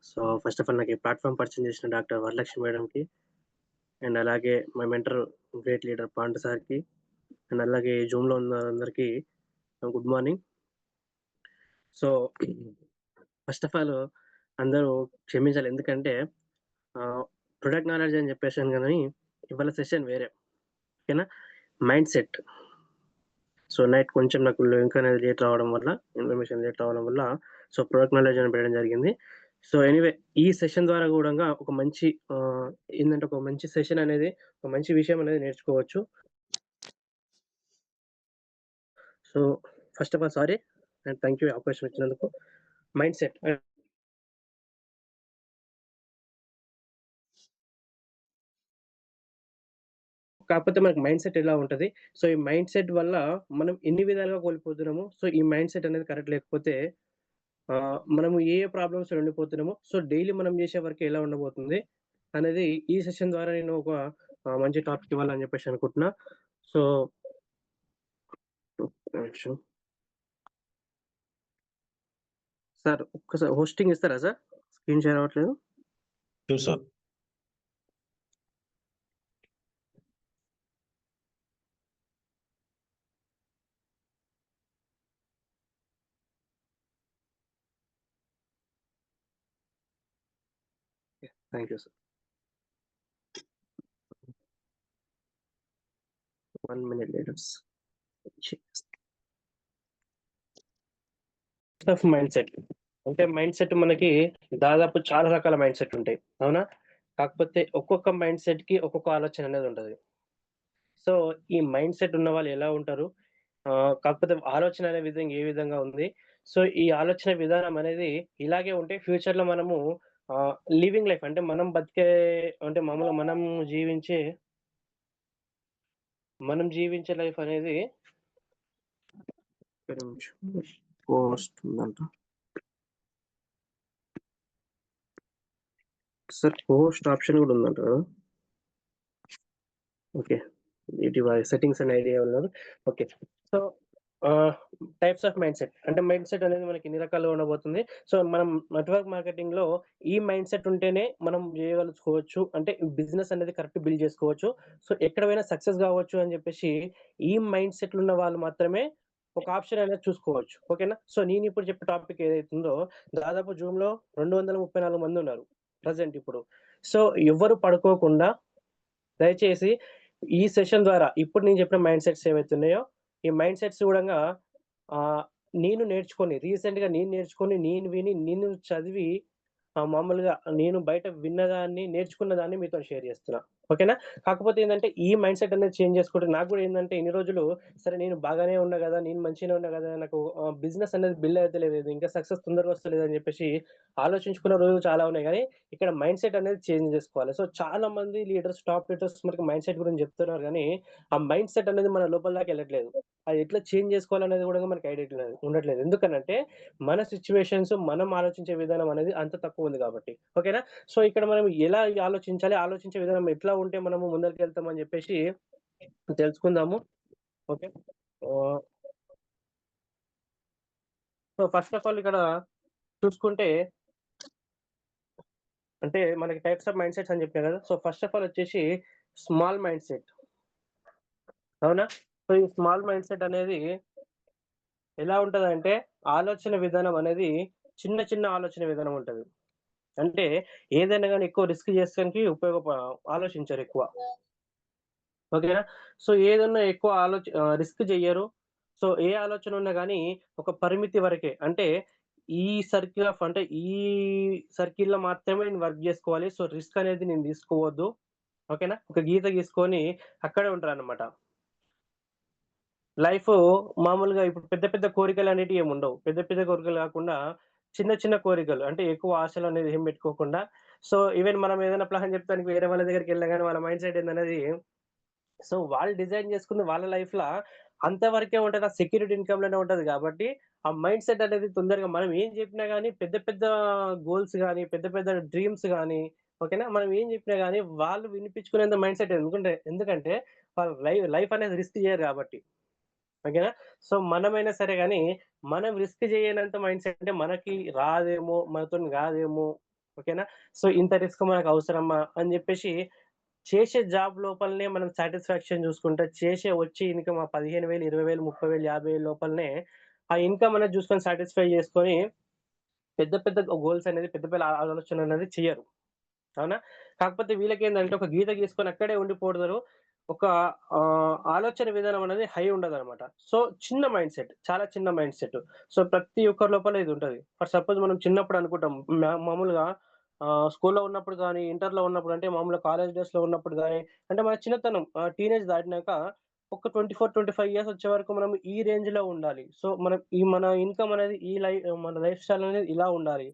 So, first of all నాకు ఈ platform పరిచయం చేసిన డాక్టర్ వరలక్ష్మి మేడంకి అండ్ అలాగే మా మెంటర్ గ్రేట్ లీడర్ పాండు సార్‌కి అండ్ అలాగే జూమ్‌లో ఉన్న అందరికీ good morning. So, first of all అందరూ క్షమించాలి. ఎందుకంటే ప్రొడక్ట్ నాలెడ్జ్ అని చెప్పేసాను గానీ, ఇవాళ సెషన్ వేరే. ఓకేనా? Mind set. సో, నైట్ కొంచెం నాకు లింక్ అనేది లేట్ రావడం వల్ల, ఇన్ఫర్మేషన్ లేట్ రావడం వల్ల, సో, ప్రొడక్ట్ నాలెడ్జ్ అని పెట్టడం జరిగింది. సో, ఎనీవే ఈ సెషన్ ద్వారా గూడంగా ఒక మంచి ఏందంటే ఒక మంచి సెషన్ అనేది, ఒక మంచి విషయం అనేది నేర్చుకోవచ్చు. So, first of all sorry and thank you ఈ అవకాశం ఇచ్చినందుకు. మైండ్ సెట్ కాకపోతే మనకి మైండ్ సెట్ ఎలా ఉంటది? సో, ఈ మైండ్ సెట్ వల్ల మనం ఎన్ని విధాలుగా కోల్పోతున్నాము. సో, ఈ మైండ్ సెట్ అనేది కరెక్ట్ లేకపోతే మనము ఏ ఏ ప్రాబ్లమ్స్‌లో ఉండిపోతున్నామో, సో, డైలీ మనం చేసే వర్క్ ఎలా ఉండబోతుంది అనేది ఈ సెషన్ ద్వారా నేను ఒక మంచి టాపిక్ ఇవ్వాలని చెప్పేసి అనుకుంటున్నా. సో, ఒక్క నిమిషం. సార్ ఒక్కసారి హోస్టింగ్ ఇస్తారా సార్? స్క్రీన్ షేర్ అవ్వట్లేదు. Sure sir. Thank you sir. 1 minute letters. Of mind set. అంటే మైండ్ సెట్ మనకి దాదాపు చాలా రకాల మైండ్ సెట్ ఉంటాయి. అవునా? కాకపోతే ఒక్కొక్క మైండ్ సెట్‌కి ఒక్కొక్క ఆలోచన అనేది ఉంటది. సో, ఈ మైండ్ సెట్ ఉన్నవాళ్ళు ఎలా ఉంటారు? కాకపోతే ఆలోచన అనే విధంగా ఏ విధంగా ఉంది? సో, ఈ ఆలోచన విధానం అనేది ఇలాగే ఉంటే ఫ్యూచర్‌లో మనము లివింగ్ లైఫ్ అంటే మనం బతికే అంటే మామూలుగా మనం జీవించే లైఫ్ అనేది ఒక్క నిమిషం పోస్ట్ ఉందంట. సార్ పోస్ట్ ఆప్షన్ గూడా ఉందంట కదా! ఓకే. సెట్టింగ్స్ అండ్ ఐడియా ఉన్నారు. ఓకే. సో, ఆహ్, టైప్స్ ఆఫ్ మైండ్ సెట్. అంటే మైండ్ సెట్ అనేది మనకి ఎన్ని రకాలుగా ఉండబోతుంది. సో, మనం నెట్వర్క్ మార్కెటింగ్‌లో ఈ మైండ్ సెట్ ఉంటేనే మనం చేయగలుచుకోవచ్చు. అంటే బిజినెస్ అనేది కరెక్ట్ బిల్డ్ చేసుకోవచ్చు. సో, ఎక్కడ పోయినా సక్సెస్ గావచ్చు అని జెప్పేసి ఈ మైండ్ సెట్‌లు ఉన్న వాళ్ళు మాత్రమే ఒక ఆప్షన్ అనేది చూసుకోవచ్చు. ఓకేనా? సో, నేనిప్పుడు చెప్పే టాపిక్ ఏదైతుందో దాదాపు జూమ్‌లో 234 మందున్నారు ప్రెజెంట్ ఇప్పుడు. సో, ఎవ్వరు పడుకోకుండా దయచేసి ఈ సెషన్ ద్వారా ఇప్పుడు నేను చెప్పిన మైండ్ సెట్స్ ఏవైతే ఉన్నాయో, ఈ మైండ్ సెట్స్ చూడంగా ఆహ్, నేను నేర్చుకొని, నేను విని, నేను చదివి మామూలుగా నేను బయట విన్నదాన్ని, నేర్చుకున్న దాన్ని మీతో షేర్ చేస్తున్నా. ఓకేనా? కాకపోతే ఏందంటే ఈ మైండ్ సెట్ అనేది చేంజ్ చేసుకుంటే నాకు గూడా ఏందంటే ఇన్ని రోజులు సరే నేను బాగానే ఉన్నా గదా! నేను మంచిగానే ఉన్నా గదా! నాకు బిజినెస్ అనేది బిల్డ్ అయితలేదు. ఇంకా సక్సెస్ తొందరగా వస్తలేదని జెప్పేసి ఆలోచించుకున్న రోజులు చాలా ఉన్నాయి గానీ, ఇక్కడ మైండ్ సెట్ అనేది చేంజ్ జేసుకోవాలి. సో, చాలా మంది లీడర్స్, టాప్ లీడర్స్ మనకి మైండ్ సెట్ గురించి జెప్తున్నారు గానీ, ఆ మైండ్ సెట్ అనేది మన లోపల దాకా ఎళ్ళట్లేదు. అది ఎట్లా చేంజ్ జేసుకోవాలనేది గూడా మనకి ఐడియా ఉండట్లేదు. ఎందుకనంటే, మన సిట్యుయేషన్స్, మనం ఆలోచించే విధానం అనేది అంత తక్కువుంది గాబట్టి. ఓకేనా? సో, ఇక్కడ మనం ఎలా ఆలోచించాలి? ఆలోచించే విధానం ఎట్లా ఉంటే మనము ముందరికెళ్తామని జెప్పేసి తెలుసుకుందాము. ఓకే. ఆహ్, సో, ఫస్ట్ ఆఫ్ ఆల్ ఇక్కడ చూసుకుంటే అంటే మనకి టైప్స్ ఆఫ్ మైండ్ సెట్స్ అని చెప్పా గదా! సో, ఫస్ట్ ఆఫ్ ఆల్ వచ్చేసి స్మాల్ మైండ్ సెట్. అవునా? సో, ఈ స్మాల్ మైండ్ సెట్ అనేది ఎలా ఉంటదంటే, ఆలోచన విధానం అనేది చిన్న, చిన్న ఆలోచన విధానం ఉంటది. అంటే ఏదైనా గాని ఎక్కువ రిస్క్ చేసేనికి ఆలోచించరెక్కువ. ఓకేనా? సో, ఏదన్నా ఎక్కువ రిస్క్ చెయ్యరు. సో, ఏ ఆలోచన ఉన్నా గాని ఒక పరిమితి వరకే. అంటే ఈ సర్కిల్‌లో మాత్రమే నేను వర్క్ జేసుకోవాలి. సో, రిస్క్ అనేది నేను తీసుకోవద్దు. ఓకేనా? ఒక గీత గీసుకొని అక్కడే ఉంటారనమాట. లైఫు మామూలుగా ఇప్పుడు పెద్ద పెద్ద కోరికలనేటివి ఏముండవు. పెద్ద పెద్ద కోరికలు గాకుండా చిన్న చిన్న కోరికలు అంటే ఎక్కువ ఆశలనేది ఏం పెట్టుకోకుండా సో, ఈవెన్ మనం ఏదైనా ప్లాన్ జెప్తానికి వేరే వాళ్ళ దగ్గరికెళ్ళినా గాని వాళ్ళ మైండ్ సెట్ ఏందనేది సో, వాళ్ళు డిజైన్ జేసుకుంది వాళ్ళ లైఫ్‌ల అంత వరకే ఉంటది. ఆ సెక్యూరిటీ ఇన్‌కమ్‌లోనే ఉంటది గాబట్టి, ఆ మైండ్ సెట్ అనేది తొందరగా మనం ఏం జెప్పినా గాని పెద్ద పెద్ద గోల్స్ గాని, పెద్ద పెద్ద డ్రీమ్స్ గాని ఓకేనా? మనం ఏం జెప్పినా గాని వాళ్ళు వినిపించుకునేంత మైండ్ సెట్ ఎందుకంటే వాళ్ళు లైఫ్ అనేది రిస్క్ జేయరు గాబట్టి. ఓకేనా? సో, మనమైనా సరే గాని, మనం రిస్క్ జేయనంత మైండ్ సెట్ అంటే మనకి రాదేమో, మనతోని గాదేమో, ఓకేనా? సో, ఇంత రిస్క్ మనకవసరమా అని జెప్పేసి చేసే జాబ్ లోపలనే మనం సాటిస్ఫాక్షన్ జూసుకుంటా, చేసే వచ్చే ఇన్‌కమ్ ఆ 15,000, 20,000, 30,000, 50,000 లోపలనే ఆ ఇన్‌కమ్ అనేది జూసుకొని సాటిస్ఫై జేసుకొని పెద్ద పెద్ద గోల్స్ అనేది పెద్ద పెద్ద ఆలోచనలనేది చెయ్యరు. అవునా? కాకపోతే వీళ్ళకేందంటే ఒక గీత గీసుకొని అక్కడే ఉండిపోతారు. ఒక ఆలోచన విధానం అనేది హై ఉండదనమాట. సో, చిన్న మైండ్‌సెట్. చాలా చిన్న మైండ్‌సెట్. సో, ప్రతి ఒక్కరి లోపల ఇదుంటది. ఫర్ సపోజ్ మనం చిన్నప్పుడు అనుకుంటాం. మామూలుగా స్కూల్‌లో ఉన్నప్పుడు గాని, ఇంటర్‌లో ఉన్నప్పుడు అంటే మామూలుగా కాలేజ్ డేస్‌లో ఉన్నప్పుడు గాని, అంటే మన చిన్నతనం టీనేజ్ దాటినాక ఒక 24, 25 ఇయర్స్ వచ్చే వరకు మనం ఈ రేంజ్‌లో ఉండాలి. సో, మన ఇన్‌కమ్ అనేది మన లైఫ్ స్టైల్ అనేది ఇలా ఉండాలి.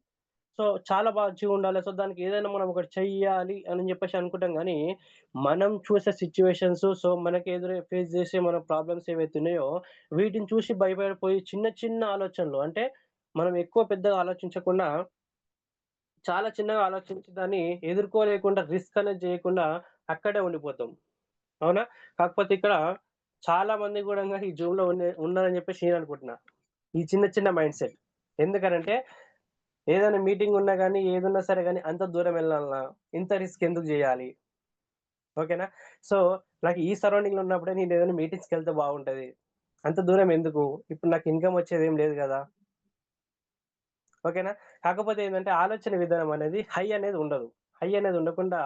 సో, చాలా మంచిగుండాలి. సో, దానికి ఏదైనా మనం ఒకటి చెయ్యాలి అని జెప్పేసి అనుకుంటాం గానీ, మనం చూసే సిట్యుయేషన్స్ సో, మనకి ఫేస్ జేసే మన ప్రాబ్లమ్స్ ఏవైతే ఉన్నాయో, వీటిని చూసి భయపడిపోయి చిన్న చిన్న ఆలోచనలు అంటే, మనం ఎక్కువ పెద్దగా ఆలోచించకుండా, చాలా చిన్నగా ఆలోచించి దాన్ని ఎదుర్కోలేకుండా రిస్క్ అనేది జేయకుండా అక్కడే ఉండిపోతాం. అవునా? కాకపోతే ఇక్కడ చాలా మంది గూడంగా ఈ జోన్‌లో ఉన్నారని జెప్పేసి నేననుకుంటున్నా. ఈ చిన్న చిన్న మైండ్‌సెట్. ఎందుకనంటే ఏదైనా మీటింగ్ ఉన్నా గాని, ఏదున్నా సరే గాని అంత దూరం ఎళ్ళాలనా? ఇంత రిస్క్ ఎందుకు జేయాలి? ఓకేనా? సో, నాకు ఈ సరౌండింగ్‌లో ఉన్నప్పుడే నేనేదైనా మీటింగ్స్‌కెళ్తే బాగుంటది. అంత దూరం ఎందుకు? ఇప్పుడు నాకు ఇన్‌కమ్ వచ్చేదేం లేదు గదా! ఓకేనా? కాకపోతే ఏందంటే ఆలోచన విధానం అనేది హై అనేది ఉండదు. హై అనేది ఉండకుండా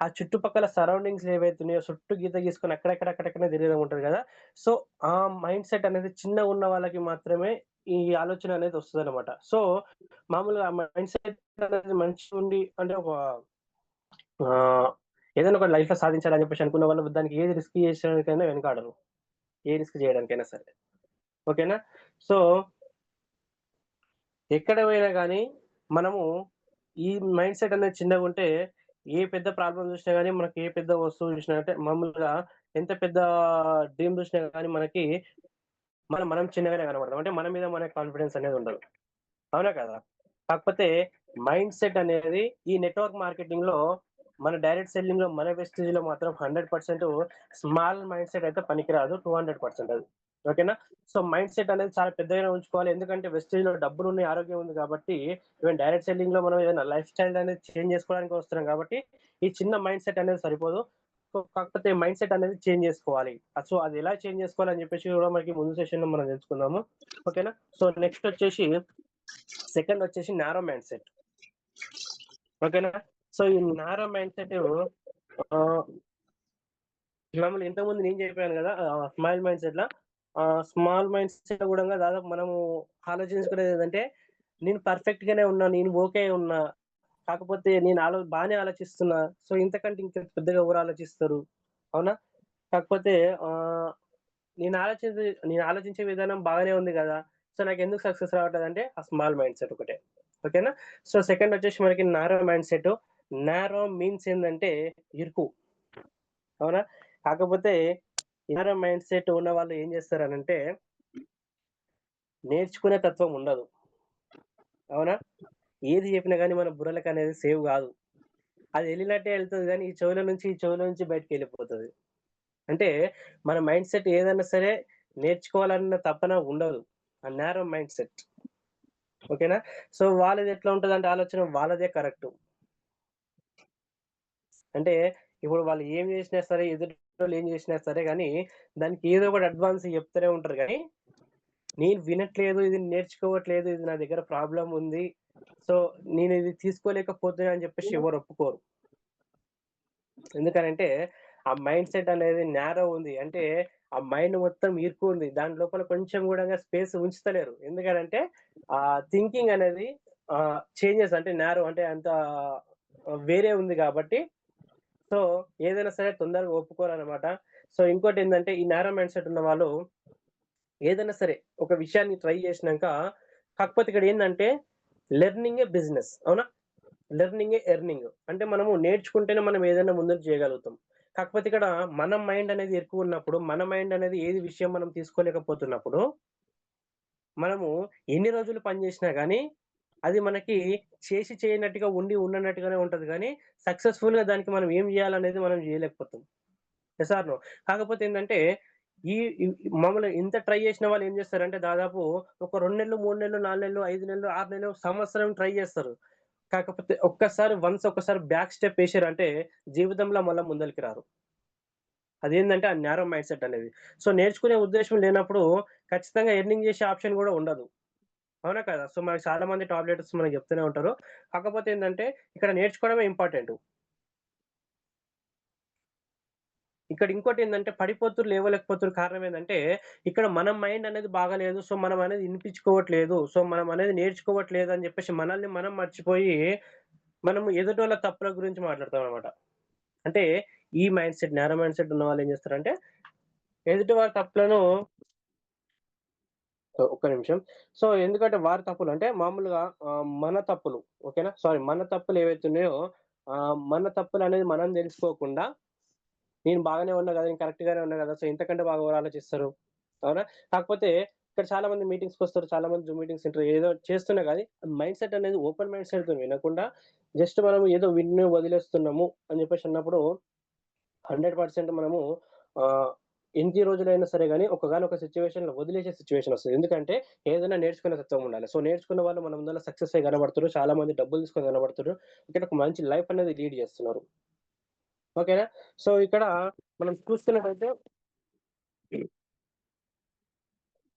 ఆ చుట్టుపక్కల సరౌండింగ్స్ ఏవైతే ఉన్నాయో చుట్టూ గీత గీసుకొని అక్కడక్కడనే తిరగడం ఉంటది గదా! సో, ఆ మైండ్ సెట్ అనేది చిన్నగున్న వాళ్ళకి మాత్రమే ఈ ఆలోచన అనేది వస్తదనమాట. సో, మామూలుగా మైండ్ సెట్ అనేది మంచిగుండి అంటే ఒక ఆహ్, ఏదైనా ఒక లైఫ్‌లో సాధించాలని జెప్పేసి అనుకున్న వాళ్ళు దానికి ఏది రిస్క్ చేసేదానికైనా వెనకాడరు. ఏ రిస్క్ చేయడానికైనా సరే. ఓకేనా? సో, ఎక్కడ పోయినా గానీ మనము ఈ మైండ్ సెట్ అనేది చిన్నగుంటే ఏ పెద్ద ప్రాబ్లమ్ జూసినా గానీ, మనకి ఏ పెద్ద వస్తువు జూసినా అంటే మామూలుగా ఎంత పెద్ద డ్రీమ్ జూసినా గానీ మనకి మనం చిన్నగానే కనపడతాం. అంటే మన మీద మనకి కాన్ఫిడెన్స్ అనేది ఉండదు. అవునా కదా? కాకపోతే మైండ్ సెట్ అనేది ఈ నెట్‌వర్క్ మార్కెటింగ్‌లో మన డైరెక్ట్ సెల్లింగ్‌లో మన వెస్టేజ్‌లో మాత్రం 100% స్మాల్ మైండ్ సెట్ అయితే పనికిరాదు. 200% అది. ఓకేనా? సో, మైండ్ సెట్ అనేది చాలా పెద్దగానే ఉంచుకోవాలి. ఎందుకంటే వెస్టేజ్‌లో డబ్బులున్నాయి, ఆరోగ్యం ఉంది కాబట్టి ఈవెన్ డైరెక్ట్ సెల్లింగ్‌లో మనం ఏదైనా లైఫ్ స్టైల్ అనేది చేంజ్ చేసుకోవడానికి వస్తున్నాం కాబట్టి ఈ చిన్న మైండ్ సెట్ అనేది సరిపోదు. సో, కాకపోతే మైండ్ సెట్ అనేది చేంజ్ చేసుకోవాలి. సో, అది ఎలా చేంజ్ చేసుకోవాలని చెప్పేసి కూడా మనకి ముందు సెషన్‌లో మనం తెలుసుకుందాము. ఓకేనా? సో, నెక్స్ట్ వచ్చేసి సెకండ్ వచ్చేసి నారో మైండ్ సెట్. ఓకేనా? సో, ఈ నారో మైండ్ సెట్ ఆహ్, మామూలుగా ఇంతకుముందు నేను చెప్పాను గదా! స్మాల్ మైండ్ సెట్‌లా స్మాల్ మైండ్ సెట్ గూడంగా దాదాపు మనము ఆలోచించుకునేదేంటంటే, నేను పర్ఫెక్ట్ గానే ఉన్నా. నేను ఓకే ఉన్నా. కాకపోతే నేను బానే ఆలోచిస్తున్నా. సో, ఇంతకంటే ఇంకా పెద్దగా ఎవరు ఆలోచిస్తారు? అవునా? కాకపోతే ఆహ్, నేను ఆలోచించే విధానం బాగానే ఉంది గదా! సో, నాకెందుకు సక్సెస్ రావట్లేదంటే, ఆ స్మాల్ మైండ్ సెట్ ఒకటే. ఓకేనా? సో, సెకండ్ వచ్చేసి మనకి narrow mind set. Narrow means ఏందంటే ఇరుకు. అవునా? కాకపోతే నారో మైండ్ సెట్ ఉన్నవాళ్ళు ఏం జేస్తారనంటే, నేర్చుకునే తత్వం ఉండదు. అవునా? ఏది జెప్పినా గాని మన బుర్రలకనేది సేవ్ గాదు. అది ఎళ్ళినట్టే ఎళ్తది గానీ, ఈ చెవులో నుంచి బయటికెళ్ళిపోతది. అంటే మన మైండ్ సెట్ ఏదైనా సరే నేర్చుకోవాలన్న తపన ఉండదు. ఆ నారో మైండ్ సెట్. ఓకేనా? సో, వాళ్ళదెట్లా ఉంటదంటే ఆలోచన వాళ్ళదే కరెక్టు. అంటే ఇప్పుడు వాళ్ళు ఏం జేసినా సరే, ఎదుటోళ్ళు ఏం జేసినా సరే గాని, దానికి ఏదో ఒకటి అడ్వాన్స్ జెప్తూనే ఉంటారు గానీ, నేను వినట్లేదు, ఇది నేర్చుకోవట్లేదు, ఇది నా దగ్గర ప్రాబ్లమ్ ఉంది. సో, నేనిది తీసుకోలేకపోతున్నా అని జెప్పేసి ఎవరు ఒప్పుకోరు. ఎందుకనంటే, ఆ మైండ్ సెట్ అనేది నారో ఉంది. అంటే, ఆ మైండ్ మొత్తం ఇరుక్కుంది. దాని లోపల కొంచెం గూడంగా స్పేస్ ఉంచుతలేరు. ఎందుకనంటే, థింకింగ్ అనేది చేంజెస్ అంటే నారో అంటే అంత వేరే ఉంది గాబట్టి, సో, ఏదైనా సరే తొందరగా ఒప్పుకోరనమాట. సో, ఇంకోటేందంటే, ఈ నారో మైండ్ సెట్ ఉన్న వాళ్ళు ఏదైనా సరే ఒక విషయాన్ని ట్రై జేసినంక కాకపోతే ఇక్కడేందంటే, లెర్నింగే బిజినెస్. అవునా? లెర్నింగే ఎర్నింగ్. అంటే మనము నేర్చుకుంటేనే మనం ఏదైనా ముందుకు చేయగలుగుతాం. కాకపోతే ఇక్కడ మన మైండ్ అనేది ఎక్కువున్నప్పుడు, మన మైండ్ అనేది ఏది విషయం మనం తీసుకోలేకపోతున్నప్పుడు, మనము ఎన్ని రోజులు పని చేసినా గానీ, అది మనకి చేసి చేయనట్టుగా ఉన్నట్టుగానే ఉంటది గానీ, సక్సెస్‌ఫుల్‌గా దానికి మనం ఏం జేయాలనేది మనం జేయలేకపోతాం. Yes or no? కాకపోతే ఏందంటే, ఈ ఈ మామూలుగా ఇంత ట్రై చేసిన వాళ్ళు ఏం జేస్తారంటే దాదాపు ఒక 2 నెలలు, 3 నెలలు, 4 నెలలు, 5 నెలలు, 6 నెలలు, సంవత్సరం ట్రై జేస్తారు. కాకపోతే ఒక్కసారి బ్యాక్ స్టెప్ ఏసారంటే జీవితంలో మళ్ళా ముందలకి రారు. అదేందంటే ఆ న్యారో మైండ్ సెట్ అనేది. సో, నేర్చుకునే ఉద్దేశ్యం లేనప్పుడు ఖచ్చితంగా ఎర్నింగ్ జేసే ఆప్షన్ గూడా ఉండదు. అవునా కదా? సో, మనకు చాలా మంది టాప్ లీడర్స్ మనకు జెప్తూనే ఉంటారు. కాకపోతే ఏందంటే ఇక్కడ నేర్చుకోవడమే ఇంపార్టెంటు. ఇక్కడ ఇంకోటేందంటే పడిపోతుర్రు, లేవలేకపోతుర్రు కారణం ఏందంటే, ఇక్కడ మన మైండ్ అనేది బాగాలేదు. సో, మనం అనేది ఇనిపించుకోవట్లేదు. సో, మనం అనేది నేర్చుకోవట్లేదు అని జెప్పేసి మనల్ని మనం మర్చిపోయి, మనము ఎదుటోళ్ళ తప్పుల గురించి మాట్లాడతామనమాట. అంటే ఈ mind set, narrow mind set ఉన్నవాళ్ళు ఏం జేస్తారంటే, ఎదుటి వారి తప్పులను ఒక్క నిమిషం. సో, ఎందుకంటే వారి తప్పులు అంటే మామూలుగా మన తప్పులు ఓకేనా? సారీ మన తప్పులు ఏవైతే ఉన్నాయో మన తప్పులనేది మనం దెలుసుకోకుండా నేను బాగానే ఉన్నా గదా! నేను కరెక్ట్ గానే ఉన్నా గదా! సో, ఇంతకంటే బాగా ఎవరు ఆలోచిస్తారు? అవునా? కాకపోతే ఇక్కడ చాలా మంది మీటింగ్స్‌కొస్తారు. చాలా మంది జూమ్ మీటింగ్స్ ఇంటర్ ఏదో చేస్తున్నా గాని మైండ్ సెట్ అనేది ఓపెన్ మైండ్ సెట్‌తోని వినకుండా జస్ట్ మనం ఏదో విని వదిలేస్తున్నాము అని జెప్పేసి అన్నప్పుడు 100% మనము ఆహ్, ఎన్ని రోజులైనా సరే గాని ఒకానొక సిట్యుయేషన్‌లో వదిలేసే సిట్యుయేషన్ ఒస్తది. ఎందుకంటే ఏదైనా నేర్చుకునే తత్వం ఉండాలి. సో, నేర్చుకున్న వాళ్ళు మన ముందల సక్సెస్ అయ్యి కనబడుతుర్రు. చాలా మంది డబ్బులు తీసుకొని కనబడుతుర్రు. ఇక్కడ ఒక మంచి లైఫ్ అనేది లీడ్ జేస్తున్నారు. ఓకేనా? సో, ఇక్కడ మనం చూస్తున్నట్టయితే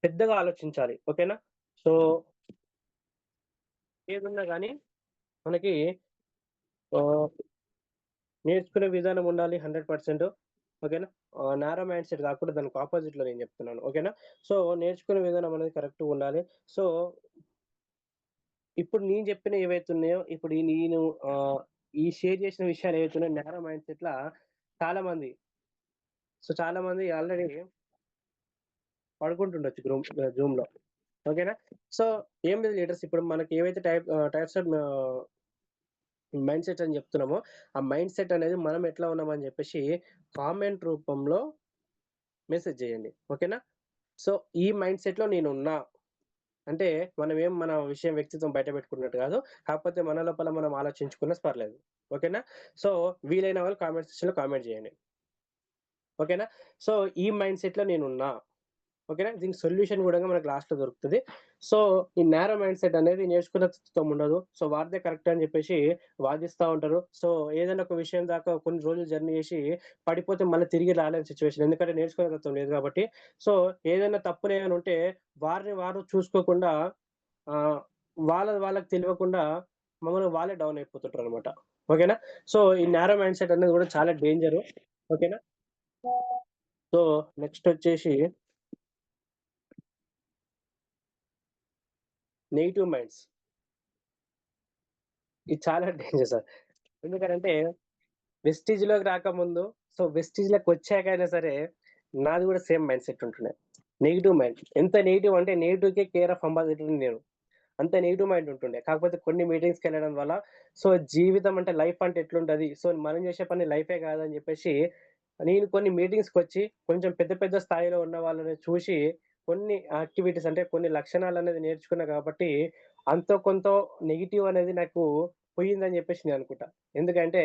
పెద్దగా ఆలోచించాలి. ఓకేనా? సో, ఏదున్నా గాని మనకి ఆహ్, నేర్చుకునే విధానం ఉండాలి 100%. ఓకేనా? నారో మైండ్ సెట్ కాకుండా దానికి అపోజిట్‌లో నేను చెప్తున్నాను. ఓకేనా? సో, నేర్చుకునే విధానం అనేది కరెక్ట్‌గుండాలి. సో, ఇప్పుడు నేను చెప్పినయి ఏవైతే ఉన్నాయో, ఇప్పుడు నేను ఆహ్, ఈ షేర్ చేసిన విషయాలు ఏవైతే ఉన్నాయో నారో మైండ్ సెట్‌ల చాలా మంది చాలా మంది ఆల్రెడీ పడుకుంటుండొచ్చు జూమ్‌లో. ఓకేనా? సో, ఏం లేదు లీడర్స్ ఇప్పుడు మనకి ఏవైతే టైప్స్ ఆఫ్ మైండ్ సెట్ అని జెప్తున్నామో, ఆ మైండ్ సెట్ అనేది మనం ఎట్లా ఉన్నామని జెప్పేసి కామెంట్ రూపంలో మెసేజ్ జేయండి. ఓకేనా? సో, ఈ మైండ్ సెట్‌లో నేనున్నా. అంటే మనమేం మన విషయం వ్యక్తిత్వం బయట పెట్టుకున్నట్టు గాదు. కాకపోతే మన లోపల మనం ఆలోచించుకున్నా పర్లేదు. ఓకేనా? సో, వీలైన వాళ్ళు కామెంట్ సెక్షన్‌లో కామెంట్ జేయండి. ఓకేనా? సో, ఈ మైండ్ సెట్‌లో నేనున్నా. ఓకేనా? దీనికి సొల్యూషన్ గూడా మనకు లాస్ట్‌లో దొరుకుతది. సో, ఈ నారో మైండ్ సెట్ అనేది నేర్చుకున్న తత్వం ఉండదు. సో, వారిదే కరెక్ట్ అని జెప్పేసి వాదిస్తా ఉంటారు. సో, ఏదైనా ఒక విషయం దాకా కొన్ని రోజులు జర్నీ జేసి పడిపోతే మళ్ళీ తిరిగి రాలేని సిట్యుయేషన్. ఎందుకంటే నేర్చుకునే తత్వం లేదు గాబట్టి. సో, ఏదైనా తప్పులేమైనా ఉంటే వారిని వారు చూసుకోకుండా ఆహ్, వాళ్ళది వాళ్ళకి తెలవకుండా మామూలుగా వాళ్ళే డౌన్ అయిపోతుంటారనమాట. ఓకేనా? సో, ఈ నారో మైండ్ సెట్ అనేది గూడా చాలా డేంజరు. ఓకేనా? సో, నెక్స్టొచ్చేసి నెగెటివ్ మైండ్స్. ఇది చాలా డేంజర్ సార్. ఎందుకనంటే వెస్టీజ్‌లోకి రాకముందు వెస్టీజ్‌లోకొచ్చాకైనా సరే నాది గూడా సేమ్ మైండ్ సెట్ ఉంటుండే. Negative mind. ఎంత నెగెటివ్ అంటే నెగెటివ్‌కే కేర్ ఆఫ్ అంబాసిడర్‌ని నేను. అంత నెగెటివ్ మైండ్ ఉంటుండే. కాకపోతే కొన్ని మీటింగ్స్‌కెళ్ళడం వల్ల జీవితం అంటే లైఫ్ అంటే ఎట్లుంటది? మనం చేసే పని లైఫే కాదని జెప్పేసి నేను కొన్ని మీటింగ్స్‌కొచ్చి కొంచెం పెద్ద పెద్ద స్థాయిలో ఉన్న వాళ్ళని చూసి కొన్ని యాక్టివిటీస్ అంటే కొన్ని లక్షణాలనేది నేర్చుకున్నా కాబట్టి అంతో కొంతో నెగెటివ్ అనేది నాకు పోయిందని జెప్పేసి నేను అనుకుంటా. ఎందుకంటే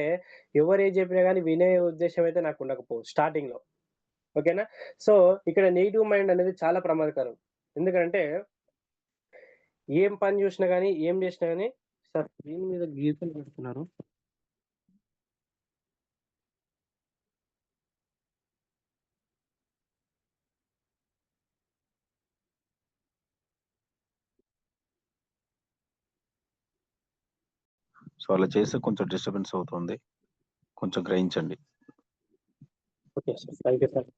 ఎవరేది జెప్పినా గాని వినే ఉద్దేశ్యం అయితే నాకుండకపోవు స్టార్టింగ్‌లో. ఓకేనా? సో, ఇక్కడ నెగెటివ్ మైండ్ అనేది చాలా ప్రమాదకరం. ఎందుకంటే ఏం పని జూషినా గాని, ఏం జేషినా గాని సార్ స్క్రీన్ మీద గీతలు పెడుతున్నారు. సో, అలా చేస్తే కొంచెం డిస్టర్బెన్స్ అవుతుంది. కొంచెం గ్రహించండి. Okay sir. Thank you sir.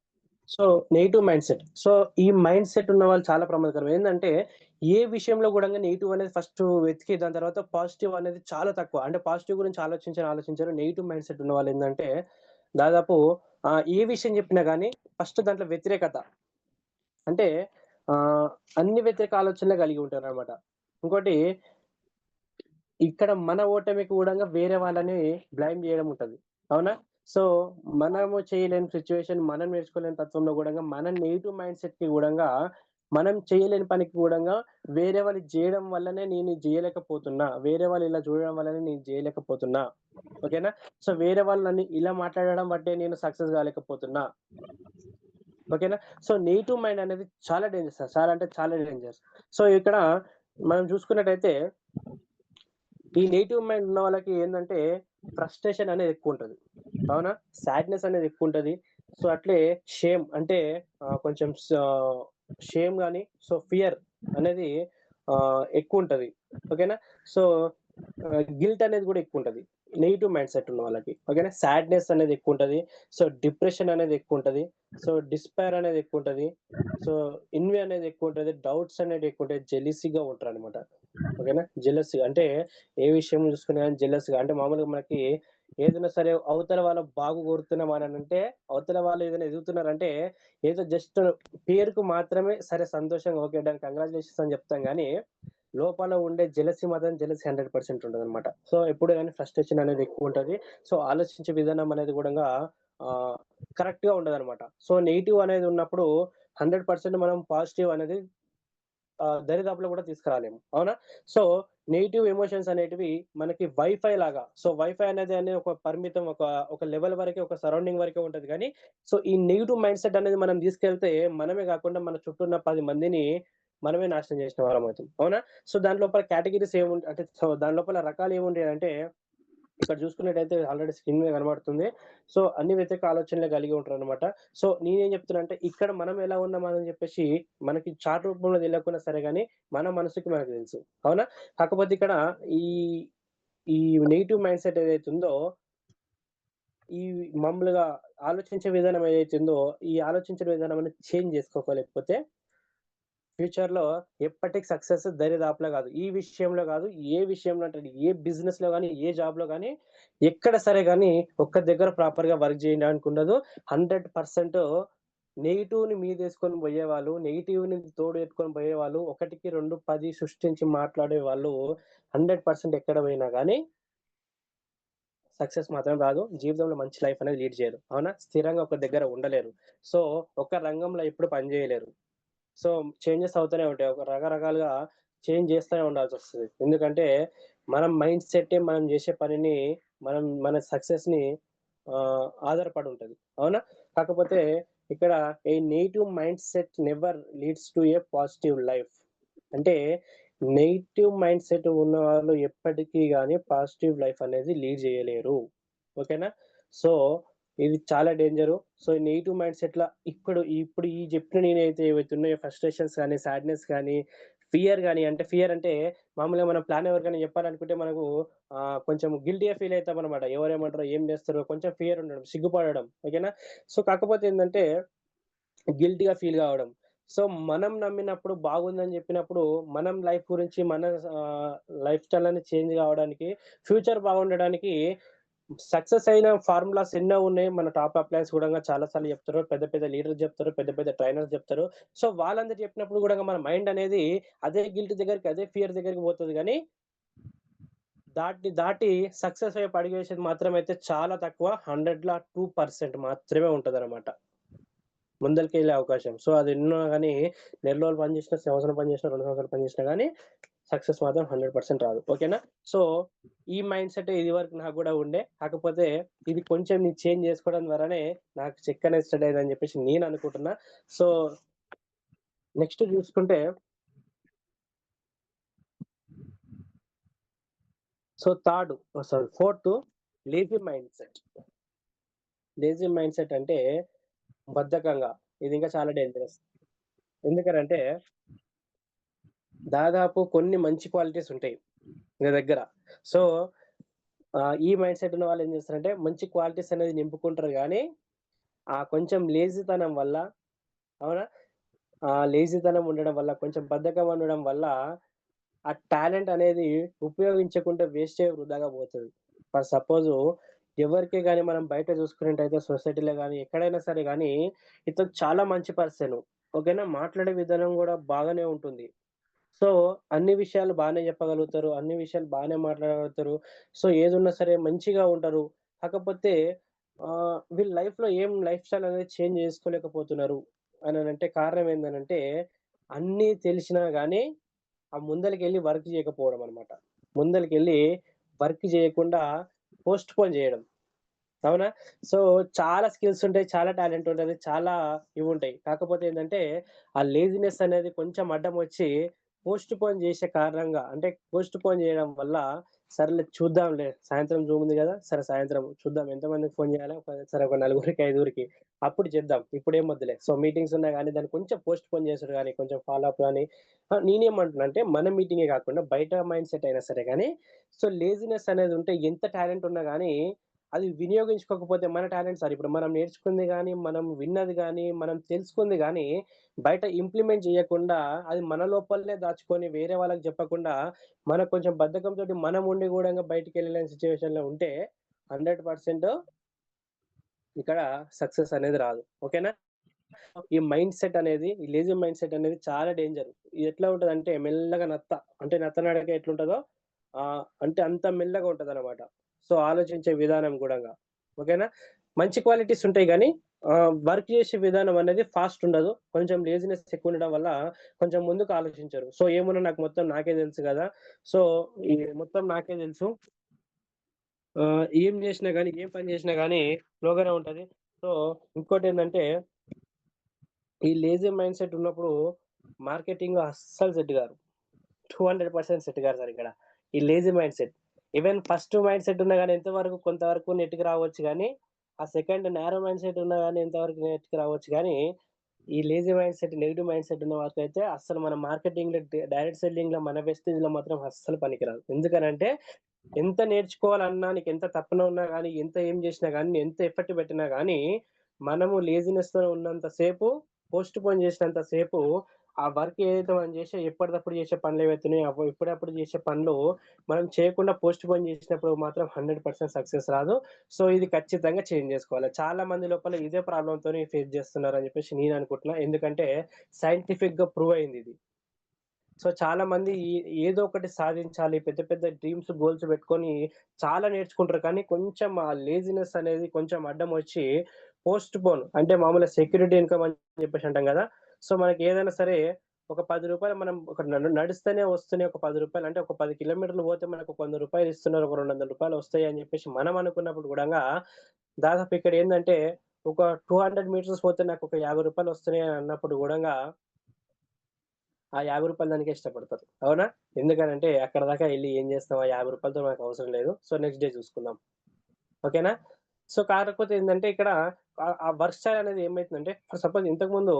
So, negative mind set. So, ఈ మైండ్ సెట్ ఉన్నవాళ్ళు చాలా ప్రమాదకరం. ఏందంటే, ఏ విషయంలో గూడంగా నెగెటివ్ అనేది ఫస్టు వెతికి దాని తర్వాత పాజిటివ్ అనేది చాలా తక్కువ. అంటే పాజిటివ్ గురించి ఆలోచించరు. నెగెటివ్ మైండ్ సెట్ ఉన్నవాళ్ళేందంటే, దాదాపు ఏ విషయం జెప్పినా గాని ఫస్ట్ దాంట్లో వ్యతిరేకత. అంటే ఆహ్, అన్ని వ్యతిరేక ఆలోచనలే కలిగి ఉంటారనమాట. ఇంకోటి ఇక్కడ మన ఓటమికి గూడంగా వేరే వాళ్ళని బ్లైమ్ జేయడం ఉంటది. అవునా? సో, మనము చేయలేని సిట్యుయేషన్, మనం నేర్చుకోలేని తత్వంలో గూడంగా మన నెగెటివ్ మైండ్ సెట్‌కి గూడంగా మనం చేయలేని పనికి గూడంగా వేరే వాళ్ళు జేయడం వల్లనే నేను ఇది జేయలేకపోతున్నా. వేరే వాళ్ళు ఇలా చూడడం వల్లనే నేను జేయలేకపోతున్నా. ఓకేనా? సో, వేరే వాళ్ళు నన్ను ఇలా మాట్లాడడం బట్టే నేను సక్సెస్ గాలేకపోతున్నా. ఓకేనా? సో, నెగెటివ్ మైండ్ అనేది చాలా డేంజర్ సార్. చాలా అంటే చాలా డేంజర్. సో, ఇక్కడ మనం చూసుకున్నట్టయితే ఈ నెగెటివ్ మైండ్ ఉన్న వాళ్ళకి ఏందంటే ఫ్రస్ట్రేషన్ అనేది ఎక్కువుంటది. అవునా? సాడ్‌నెస్ అనేది ఎక్కువుంటది. సో, అట్లే షేమ్ అంటే కొంచెం షేమ్ గాని, సో, ఫియర్ అనేది ఎక్కువుంటది. ఓకేనా? సో, గిల్ట్ అనేది గూడా ఎక్కువుంటది. నెగెటివ్ మైండ్ సెట్ ఉన్న వాళ్ళకి. ఓకేనా? సాడ్‌నెస్ అనేది ఎక్కువుంటది. సో, డిప్రెషన్ అనేది ఎక్కువుంటది. సో, డిస్పైర్ అనేది ఎక్కువుంటది. సో, ఎన్వి అనేది ఎక్కువుంటది. డౌట్స్ అనేటివి ఎక్కువుంటాయి. జెలసీగా ఉంటారనమాట. ఓకేనా? జెలసీ అంటే ఏ విషయం చూసుకున్నా గాని జెలస్‌గా అంటే మామూలుగా మనకి ఏదైనా సరే అవతల వాళ్ళ బాగు కోరుతున్నాం అనంటే, అవతల వాళ్ళు ఏదైనా ఎదుగుతున్నారంటే, ఏదో జస్ట్ పేరుకు మాత్రమే సరే సంతోషంగా ఓకే డన్ కంగ్రాచ్యులేషన్స్ అని చెప్తాం గానీ, లోపల ఉండే జెలసీ మాత్రం జెలసీ 100% ఉంటదనమాట. సో, ఎప్పుడు గాని ఫ్రస్ట్రేషన్ అనేది ఎక్కువుంటది. సో, ఆలోచించే విధానం అనేది గూడంగా ఆహ్, కరెక్ట్‌గా ఉండదనమాట. సో, నెగెటివ్ అనేది ఉన్నప్పుడు 100% మనం పాజిటివ్ అనేది దరిదాపులో గూడా తీసుకురాలేము. అవునా? సో, నెగెటివ్ ఎమోషన్స్ అనేటివి మనకి వైఫై లాగా. సో, వైఫై అనేది ఒక పరిమితం ఒక లెవెల్ వరకే, ఒక సరౌండింగ్ వరకే ఉంటది గానీ, సో, ఈ నెగెటివ్ మైండ్ సెట్ అనేది మనం తీసుకెళ్తే మనమే గాకుండా మన చుట్టూ ఉన్న 10 మందిని మనమే నాశనం చేసిన వాళ్ళమవుతాం. అవునా? సో, దాని లోపల కేటగరీస్ అంటే సో, దాని లోపల రకాలేముంటాయంటే ఇక్కడ చూసుకున్నట్టయితే ఆల్రెడీ స్క్రీన్ మీద కనబడుతుంది. సో, అన్ని వ్యతిరేక ఆలోచనలే కలిగి ఉంటారనమాట. సో, నేనేం చెప్తున్నా అంటే ఇక్కడ మనం ఎలా ఉన్నామని చెప్పేసి మనకి చార్ట్ రూపంలో తెలవకున్నా సరే గాని, మన మనసుకి మనకు తెలుసు. అవునా? కాకపోతే ఇక్కడ ఈ, ఈ నెగెటివ్ మైండ్ సెట్ ఏదైతే ఉందో, ఈ మామూలుగా ఆలోచించే విధానం ఏదైతే ఉందో, ఈ ఆలోచించిన విధానం అనేది చేంజ్ చేసుకోలేకపోతే ఫ్యూచర్‌లో ఎప్పటికి సక్సెస్ దరిదాపులో గాదు. ఈ విషయంలో గాదు, ఏ విషయంలో అంటే ఏ బిజినెస్‌లో గాని, ఏ జాబ్‌లో గాని, ఎక్కడ సరే గాని ఒక్క దగ్గర ప్రాపర్‌గా వర్క్ జేయడానికుండదు. 100% నెగెటివ్‌ని మీదేసుకొని బోయేవాళ్ళు, నెగెటివ్‌ని తోడెట్టుకొని బోయేవాళ్ళు, ఒకటికి 2, 10 సృష్టించి మాట్లాడే వాళ్ళు 100% ఎక్కడ బోయినా గాని సక్సెస్ మాత్రం రాదు. జీవితంలో మంచి లైఫ్ అనేది లీడ్ జేయరు. అవునా? స్థిరంగా ఒక దగ్గర ఉండలేరు. సో, ఒక రంగంలో ఎప్పుడు పని జేయలేరు. సో, చేంజెస్ అవుతూనే ఉంటాయి. ఒక రకరకాలుగా చేంజ్ చేస్తూనే ఉండాల్సొస్తది. ఎందుకంటే, మనం మైండ్ సెట్టే మనం జేసే పనిని మన సక్సెస్‌ని ఆధారపడి ఉంటది. అవునా? కాకపోతే ఇక్కడ a negative mind set never leads to a positive life. అంటే నెగెటివ్ మైండ్ సెట్ ఉన్నవాళ్ళు ఎప్పటికి గాని పాజిటివ్ లైఫ్ అనేది లీడ్ జేయలేరు. ఓకేనా? సో, ఇది చాలా డేంజరు. సో, ఈ నెగెటివ్ మైండ్ సెట్‌ల ఇప్పుడు ఈ చెప్పిన నేనైతే ఏవైతే ఉన్నాయో ఫ్రస్ట్రేషన్స్ గాని, సాడ్‌నెస్ గాని, ఫియర్ గాని అంటే ఫియర్ అంటే మామూలుగా మనం ప్లాన్ ఎవరికైనా చెప్పాలనుకుంటే మనకు కొంచెం గిల్టీ‌గా ఫీల్ అయితామనమాట. ఎవరేమంటారో, ఏం చేస్తారో కొంచెం ఫియర్ ఉండడం, సిగ్గుపడడం. ఓకేనా? సో, కాకపోతే ఏందంటే గిల్టీ‌గా ఫీల్ గావడం. సో, మనం నమ్మినప్పుడు బాగుందని జెప్పినప్పుడు, మనం లైఫ్ గురించి ఆహ్, లైఫ్ స్టైల్ అనేది చేంజ్ గావడానికి, ఫ్యూచర్ బాగుండడానికి సక్సెస్ అయిన ఫార్ములాస్ ఎన్నో ఉన్నాయి. మన టాప్ అప్లయన్స్ గూడంగా చాలా సార్లు జెప్తారు. పెద్ద పెద్ద లీడర్స్ జెప్తారు. పెద్ద పెద్ద ట్రైనర్స్ జెప్తారు. సో, వాళ్ళందరూ చెప్పినప్పుడు గూడంగా మన మైండ్ అనేది అదే గిల్ట్ దగ్గరికి, అదే ఫియర్ దగ్గరికి పోతది గానీ, దాటి సక్సెస్ వైపు అడుగేసేది మాత్రమైతే చాలా తక్కువ. 100ల 2% మాత్రమే ఉంటదనమాట. ముందలకెళ్ళే అవకాశం. సో, అదెన్నో గాని నెల రోజులు పని చేసినా, సంవత్సరం పని చేసినా, 2 సంవత్సరాలు పని చేసినా గాని సక్సెస్ మాత్రం 100% రాదు. ఓకేనా? సో, ఈ మైండ్ సెట్ ఇదివరకు నాకు గూడా ఉండే. కాకపోతే ఇది కొంచెం నేను చేంజ్ చేసుకోవడం ద్వారానే నాకు చెక్కనేది స్టడీ అయిందని జెప్పేసి నేననుకుంటున్నా. సో, నెక్స్ట్ జూసుకుంటే so, fourth lazy mind set. Lazy mind set అంటే బద్ధకంగా. ఇది ఇంకా చాలా డేంజరస్. ఎందుకనంటే దాదాపు కొన్ని మంచి క్వాలిటీస్ ఉంటాయి నీ దగ్గర. సో, ఈ మైండ్ సెట్ ఉన్న వాళ్ళేం చేస్తారంటే మంచి క్వాలిటీస్ అనేది నింపుకుంటారు గానీ, ఆ కొంచెం లేజీతనం వల్ల అవునా? లేజీతనం ఉండడం వల్ల, కొంచెం బద్ధకం ఉండడం వల్ల, ఆ టాలెంట్ అనేది ఉపయోగించకుండా వేస్టే వృధాగా పోతది. ఫర్ సపోజు ఎవరికే గాని మనం బయట చూసుకున్నట్టయితే సొసైటీలో గాని, ఎక్కడైనా సరే గాని, ఇతను చాలా మంచి పర్సను. ఓకేనా? మాట్లాడే విధానం గూడా బాగానే ఉంటుంది. సో, అన్ని విషయాలు బానే చెప్పగలుగుతారు. అన్ని విషయాలు బానే మాట్లాడగలుగుతారు. సో, ఏదున్నా సరే మంచిగా ఉంటారు. కాకపోతే వీళ్ళ లైఫ్‌లో ఏం లైఫ్ స్టైల్ అనేది చేంజ్ చేసుకోలేకపోతున్నారు అననంటే కారణం ఏందనంటే, అన్నీ తెలిసినా గానీ, ఆ ముందలకెళ్ళి వర్క్ జేయకపోవడం అన్నమాట. ముందలకెళ్ళి వర్క్ జేయకుండా పోస్ట్‌పోన్ జేయడం. అవునా? సో, చాలా స్కిల్స్ ఉంటాయి. చాలా టాలెంట్ ఉంటది. చాలా ఇవుంటాయి. కాకపోతే ఏందంటే, ఆ లేజినెస్ అనేది కొంచెం అడ్డమొచ్చి పోస్ట్‌పోన్ జేసే కారణంగా అంటే పోస్ట్‌పోన్ జేయడం వల్ల సర్లే చూద్దాంలే. సాయంత్రం జూమ్ ఉంది గదా! సరే సాయంత్రం చూద్దాం ఎంతమందికి ఫోను జేయాలా? సరే ఒక నలుగురికి, ఐదుగురికి అప్పుడు చేద్దాం. ఇప్పుడేం వద్దులే. సో, మీటింగ్స్ ఉన్నాయి గానీ దాన్ని కొంచెం పోస్ట్‌పోన్ చేసుడు గానీ, కొంచెం ఫాలో అప్ గానీ నేనేమంటున్నా అంటే మన మీటింగే గాకుండా బయట మైండ్ సెట్ అయినా సరే గానీ, సో, లేజినెస్ అనేది ఉంటే ఎంత టాలెంట్ ఉన్నా గానీ, అది వినియోగించుకోకపోతే మన టాలెంట్ సార్ ఇప్పుడు మనం నేర్చుకుంది గానీ, మనం విన్నది గానీ, మనం తెలుసుకుంది గానీ, బయట ఇంప్లిమెంట్ జేయకుండా అది మన లోపలనే దాచుకొని వేరే వాళ్ళకి చెప్పకుండా మనకు కొంచెం బద్ధకంతోటి మనం ఉండి గూడంగా బయటికెళ్ళలేని సిట్యుయేషన్‌లో ఉంటే 100% ఇక్కడ సక్సెస్ అనేది రాదు. ఓకేనా? ఈ మైండ్ సెట్ అనేది, ఈ లేజీ మైండ్ సెట్ అనేది చాలా డేంజర్. ఇది ఎట్లా ఉంటదంటే మెల్లగా అంటే నత్త నడక ఎట్లుంటదో అంటే అంత మెల్లగా ఉంటదనమాట. సో, ఆలోచించే విధానం గూడంగా. ఓకేనా? మంచి క్వాలిటీస్ ఉంటాయి గానీ వర్క్ చేసే విధానం అనేది ఫాస్ట్ ఉండదు. కొంచెం లేజినెస్ ఎక్కువుండడం వల్ల కొంచెం ముందుకు ఆలోచించరు. సో, ఏమున్నా నాకు మొత్తం నాకే తెలుసు గదా! సో, ఈ మొత్తం నాకే తెలుసు. ఏం జేసినా గానీ, ఏ పని జేసినా గానీ స్లోగానే ఉంటది. సో, ఇంకోటేందంటే ఈ లేజీ మైండ్ సెట్ ఉన్నప్పుడు మార్కెటింగ్‌లో అస్సలు సెట్ గారు. 200% సెట్ గారు సార్ ఇక్కడ. ఈ lazy mind set. Even first mind set ఉన్నా గానీ ఎంతవరకు కొంతవరకు నెట్‌కి రావచ్చు గానీ, ఆ సెకండ్ నారో మైండ్ సెట్ ఉన్నా గానీ ఎంతవరకు నెట్‌కి రావచ్చు గానీ, ఈ lazy mind set, negative mind set ఉన్న వారికైతే అస్సలు మన మార్కెటింగ్‌లో డైరెక్ట్ సెల్లింగ్‌లో మన వెస్టేజ్‌లో మాత్రం అస్సలు పనికిరాదు. ఎందుకనంటే ఎంత నేర్చుకోవాలన్నా, నీకెంత తపన ఉన్నా గానీ, ఎంత ఏం జేసినా గానీ, ఎంత ఎఫర్ట్ పెట్టినా గానీ, మనము లేజినెస్‌తో ఉన్నంత సేపు, పోస్ట్‌పోన్ చేసినంత సేపు, ఆ వర్క్ ఏదైతే మనం జేసే ఎప్పటిదప్పుడు జేసే పనులేవైతున్నాయో, ఎప్పుడప్పుడు జేసే పనులు మనం చేయకుండా పోస్ట్‌పోన్ చేసినప్పుడు మాత్రం 100% సక్సెస్ రాదు. సో, ఇది ఖచ్చితంగా చేంజ్ జేసుకోవాలి. చాలా మంది లోపల ఇదే ప్రాబ్లమ్‌తోని ఫేస్ జేస్తున్నారని జెప్పేసి నేననుకుంటున్నా. ఎందుకంటే సైంటిఫిక్‌గా ప్రూవ్ అయిందిది. సో, చాలా మంది ఏదో ఒకటి సాధించాలి. పెద్ద పెద్ద డ్రీమ్స్, గోల్స్ పెట్టుకొని చాలా నేర్చుకుంటారు. కానీ కొంచెం ఆ లేజినెస్ అనేది కొంచెం అడ్డమొచ్చి పోస్ట్‌పోన్ అంటే మామూలుగా సెక్యూరిటీ ఇన్‌కమ్ అని చెప్పేసి అంటాం గదా! సో, మనకి ఏదైనా సరే ఒక రూ. 10 మనం ఒక నడుస్తూనే వస్తున్నాయి ఒక రూ. 10 అంటే ఒక 10 కిలోమీటర్లు పోతే మనకు ఒక రూ. 100 ఇస్తున్నారు. ఒక రూ. 200 వస్తాయి అని చెప్పేసి మనం అనుకున్నప్పుడు గూడంగా దాదాపు ఇక్కడ ఏందంటే ఒక 200 మీటర్స్ పోతే నాకు ఒక రూ. 50 వస్తున్నాయి అని అన్నప్పుడు గూడంగా ఆ రూ. 50 దానికే ఇష్టపడతారు. అవునా? ఎందుకనంటే అక్కడి దాకా ఎళ్లి ఏం చేస్తాం? ఆ రూ. 50తో మనకు అవసరం లేదు. సో, నెక్స్ట్ డే చూసుకుందాం. ఓకేనా? సో, కాకపోతే ఏందంటే ఇక్కడ ఆ వర్క్ స్టైల్ అనేది ఏమైతుందంటే ఫర్ సపోజ్ ఇంతకుముందు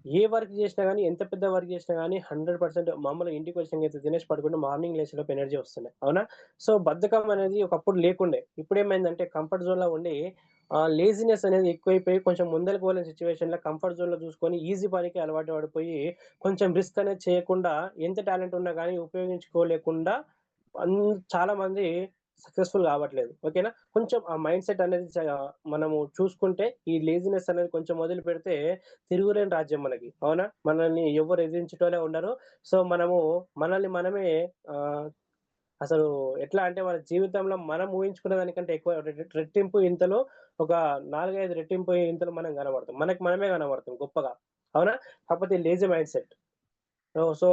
ఏ వర్క్ జేసినా గాని, ఎంత పెద్ద వర్క్ జేసినా గాని 100% మామూలుగా ఇంటికొచ్చి ఇంగ తినేసి పడుకుంటే మార్నింగ్ లేచేలోపు ఎనర్జీ వస్తుండే. అవునా? సో, బద్ధకం అనేది ఒకప్పుడు లేకుండే. ఇప్పుడేమైందంటే కంఫర్ట్ జోన్‌లో ఉండి లేజినెస్ అనేది ఎక్కువైపోయి కొంచెం ముందలకి పోలేని సిట్యుయేషన్‌లో కంఫర్ట్ జోన్‌లో చూసుకొని ఈజీ పనికి అలవాటు పడిపోయి కొంచెం రిస్క్ అనేది చేయకుండా ఎంత టాలెంట్ ఉన్నా గాని ఉపయోగించుకోలేకుండా అన్ చాలా మంది సక్సెస్‌ఫుల్ కావట్లేదు. ఓకేనా? కొంచెం ఆ మైండ్ సెట్ అనేది మనము చూసుకుంటే ఈ లేజినెస్ అనేది కొంచెం వదిలిపెడితే తిరుగులేని రాజ్యం మనకి. అవునా? మనల్ని ఎవ్వరు ఎదిరించేటోళ్ళే ఉండరు. సో, మనము మనల్ని మనమే ఆహ్, అసలు ఎట్లా అంటే మన జీవితంలో మనం ఊహించుకున్న దానికంటే ఎక్కువ రెట్టింపు ఇంతలో ఒక 4, 5 రెట్టింపు ఇంతలో మనం కనబడతాం. మనకు మనమే కనబడతాం గొప్పగా. అవునా? కాకపోతే లేజీ మైండ్ సెట్. సో,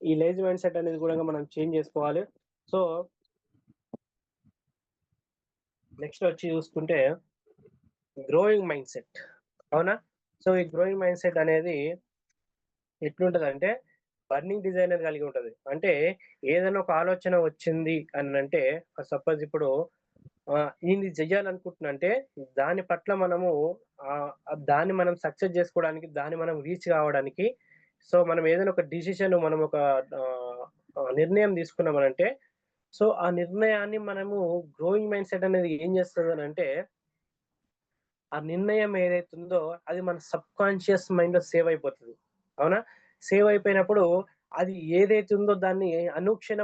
ఈ లేజీ మైండ్ సెట్ అనేది కూడా మనం చేంజ్ చేసుకోవాలి. సో, నెక్స్ట్ వచ్చి చూసుకుంటే గ్రోయింగ్ మైండ్ సెట్. అవునా? సో, ఈ గ్రోయింగ్ మైండ్ సెట్ అనేది ఎట్లుంటదంటే, బర్నింగ్ డిజైర్ కలిగి ఉంటది. అంటే ఏదైనా ఒక ఆలోచన వచ్చింది అనంటే సపోజ్ ఇప్పుడు ఇది చెయ్యాలనుకుంటున్నా అంటే దాని పట్ల మనము దాన్ని మనం సక్సెస్ జేసుకోవడానికి, దాన్ని మనం రీచ్ కావడానికి సో, మనం ఏదైనా ఒక డెసిషన్ మనం ఒక ఆహ్, ఆహ్, నిర్ణయం తీసుకున్నామనంటే, సో, ఆ నిర్ణయాన్ని మనము గ్రోయింగ్ మైండ్ సెట్ అనేది ఏం చేస్తదనంటే ఆ నిర్ణయం ఏదైతుందో అది మన సబ్‌కాన్షియస్ మైండ్‌లో సేవ్ అయిపోతది. అవునా? సేవ్ అయిపోయినప్పుడు అది ఏదైతే ఉందో దాన్ని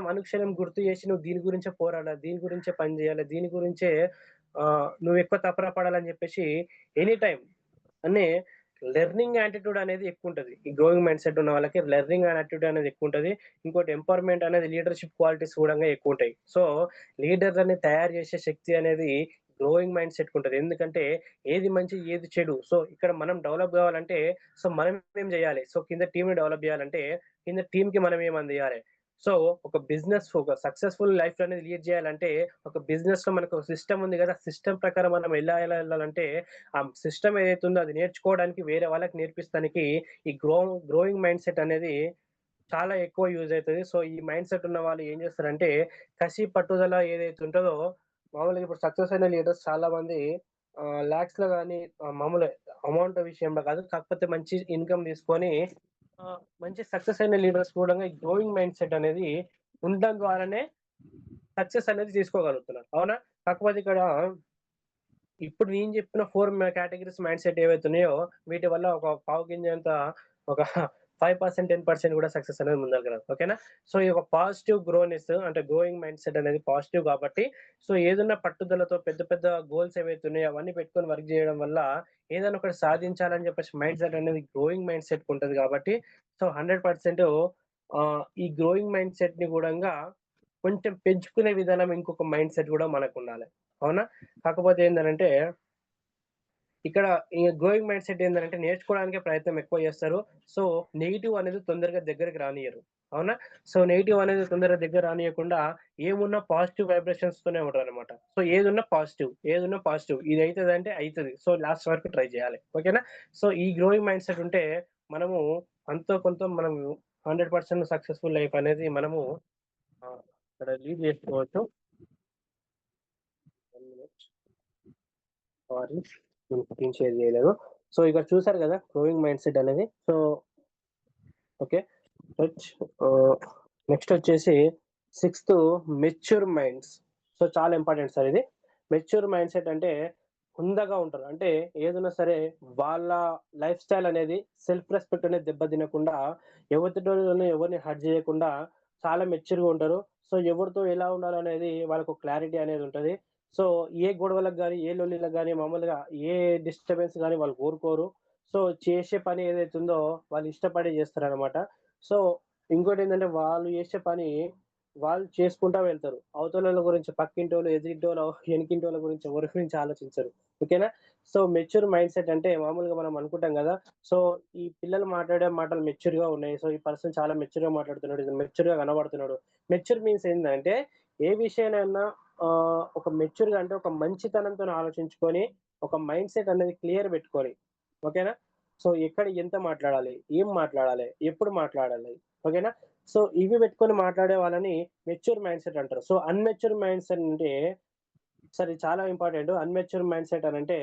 అనుక్షణం గుర్తు చేసి నువ్వు దీని గురించే పోరాడాలి, దీని గురించే పని చేయాలి, దీని గురించే నువ్వెక్కువ తపన పడాలని చెప్పేసి ఎనీ టైమ్ అనే లెర్నింగ్ యాటిట్యూడ్ అనేది ఎక్కువుంటది. ఈ గ్రోయింగ్ మైండ్ సెట్ ఉన్న వాళ్ళకి లెర్నింగ్ యాటిట్యూడ్ అనేది ఎక్కువుంటది. ఇంకోటి ఎంపవర్‌మెంట్ అనేది లీడర్‌షిప్ క్వాలిటీస్ గూడంగా ఎక్కువుంటాయి. సో, లీడర్‌లని తయారు చేసే శక్తి అనేది గ్రోయింగ్ మైండ్ సెట్‌కుంటది. ఎందుకంటే ఏది మంచి, ఏది చెడు. సో, ఇక్కడ మనం డెవలప్ గావాలంటే సో, మనం ఏం జేయాలి? సో, కింద టీమ్‌ని డెవలప్ జేయాలంటే కింద టీమ్‌కి మనం ఏం అందియ్యాలి? సో, ఒక సక్సెస్‌ఫుల్ లైఫ్ అనేది లీడ్ జేయాలంటే ఒక బిజినెస్‌లో మనకు సిస్టమ్ ఉంది గదా! సిస్టమ్ ప్రకారం మనం ఎలా ఎళ్ళాలంటే ఆ సిస్టమ్ ఏదైతే ఉందో అది నేర్చుకోవడానికి వేరే వాళ్ళకి నేర్పిస్తానికి ఈ గ్రోయింగ్ మైండ్ సెట్ అనేది చాలా ఎక్కువ యూజ్ అయితది. సో, ఈ మైండ్ సెట్ ఉన్న వాళ్ళు ఏం చేస్తారంటే, కసి, పట్టుదల ఏదైతే ఉంటదో, మామూలుగా ఇప్పుడు సక్సెస్ అయిన లీడర్స్ చాలా మంది లాక్స్‌లో గాని మామూలే అమౌంట్ విషయంలో కాదు. కాకపోతే మంచి ఇన్‌కమ్ తీసుకొని మంచి సక్సెస్ అయిన లీడర్స్ కూడా ఈ గ్రోయింగ్ మైండ్ సెట్ అనేది ఉండడం ద్వారానే సక్సెస్ అనేది తీసుకోగలుగుతున్నారు. అవునా? కాకపోతే ఇక్కడ ఇప్పుడు నేను చెప్పిన 4 కేటగరీస్ మైండ్ సెట్ ఏవైతే ఉన్నాయో, వీటి వల్ల ఒక పావు గింజంత ఒక 5%, 10% కూడా సక్సెస్ అనేది ముందలకి రాదు. ఓకేనా? సో, ఈ యొక్క పాజిటివ్ గ్రోనెస్ అంటే గ్రోయింగ్ మైండ్ సెట్ అనేది పాజిటివ్ కాబట్టి, సో, ఏదున్నా పట్టుదలతో పెద్ద పెద్ద గోల్స్ ఏవైతే ఉన్నాయో అవన్నీ పెట్టుకొని వర్క్ చేయడం వల్ల ఏదైనా ఒకటి సాధించాలని చెప్పేసి మైండ్ సెట్ అనేది గ్రోయింగ్ మైండ్ సెట్‌కి ఉంటది కాబట్టి, సో, 100% ఈ గ్రోయింగ్ మైండ్ సెట్‌ని గూడంగా కొంచెం పెంచుకునే విధానం ఇంకొక మైండ్ సెట్ గూడా మనకుండాలి. అవునా? కాకపోతే ఏందనంటే, ఇక్కడ ఈ గ్రోయింగ్ మైండ్ సెట్ ఏందనంటే నేర్చుకోవడానికే ప్రయత్నం ఎక్కువ చేస్తారు. సో, నెగెటివ్ అనేది తొందరగా దగ్గరికి రానియ్యరు. అవునా? సో, నెగెటివ్ అనేది తొందరగా దగ్గర రానియకుండా ఏమున్నా పాజిటివ్ వైబ్రేషన్స్‌తోనే ఉంటారనమాట. సో, ఏదున్నా పాజిటివ్, ఏదున్నా పాజిటివ్. ఇది అయితదంటే అయితది. సో, లాస్ట్ వరకు ట్రై చేయాలి. ఓకేనా? సో, ఈ గ్రోయింగ్ మైండ్ సెట్ ఉంటే మనము అంతో కొంత మనము 100% సక్సెస్‌ఫుల్ లైఫ్ అనేది మనము ఇక్కడ లీడ్ చేసుకోవచ్చు. 1 మినిట్. సారీ. నేను స్క్రీన్ షేర్ చేయలేదు. సో, ఇక్కడ చూసారు గదా! గ్రోయింగ్ మైండ్ సెట్ అనేది. So, okay. రైట్. ఆహ్, నెక్స్ట్ వచ్చేసి సిక్స్త్ మెచ్యూర్ మైండ్స్. సో, చాలా ఇంపార్టెంట్ సార్ ఇది. మెచ్యూర్ మైండ్ సెట్ అంటే హుందాగా ఉంటారు. అంటే ఏదున్నా సరే వాళ్ళ లైఫ్ స్టైల్ అనేది సెల్ఫ్ రెస్పెక్ట్ అనేది దెబ్బ తినకుండా, ఎదుటోళ్ళని ఎవరిని హర్ట్ చేయకుండా చాలా మెచ్యూర్‌గా ఉంటారు. సో, ఎవరితో ఎలా ఉండాలనేది వాళ్ళకొక క్లారిటీ అనేది ఉంటది. సో, ఏ గొడవలకు గాని, ఏ లొల్లిలకు గాని మామూలుగా ఏ డిస్టర్బెన్స్ గాని వాళ్ళు కోరుకోరు. సో, చేసే పని ఏదైతే ఉందో వాళ్ళు ఇష్టపడి చేస్తారనమాట. సో, ఇంకోటేందంటే వాళ్ళు చేసే పని వాళ్ళు చేసుకుంటా వెళ్తారు. అవతలోళ్ళ గురించి పక్కింటోళ్ళు, ఎదురింటోళ్ళు, ఎనకింటోళ్ళ గురించి ఎవరి గురించి ఆలోచించరు. ఓకేనా? సో, మెచ్యూర్ మైండ్ సెట్ అంటే మామూలుగా మనం అనుకుంటాం గదా! సో, ఈ పిల్లలు మాట్లాడే మాటలు మెచ్యూర్‌గా ఉన్నాయి. సో, ఈ పర్సన్ చాలా మెచ్యూర్‌గా మాట్లాడుతున్నాడు. ఇది మెచ్యూర్‌గా కనబడుతున్నాడు. మెచ్యూర్ మీన్స్ ఏందంటే ఏ విషయాన్నైనా ఒక మెచ్యూర్‌గా అంటే ఒక మంచితనంతోని ఆలోచించుకొని, ఒక మైండ్ సెట్ అనేది క్లియర్ పెట్టుకొని. ఓకేనా? సో, ఎక్కడ ఎంత మాట్లాడాలి? ఏం మాట్లాడాలి? ఎప్పుడు మాట్లాడాలి? ఓకేనా? సో, ఇవి పెట్టుకొని మాట్లాడే వాళ్ళని మెచ్యూర్ మైండ్ సెట్ అంటారు. సో, అన్‌మెచ్యూర్ మైండ్ సెట్ అంటే సార్ ఇది చాలా ఇంపార్టెంట్. అన్‌మెచ్యూర్ మైండ్ సెట్ అనంటే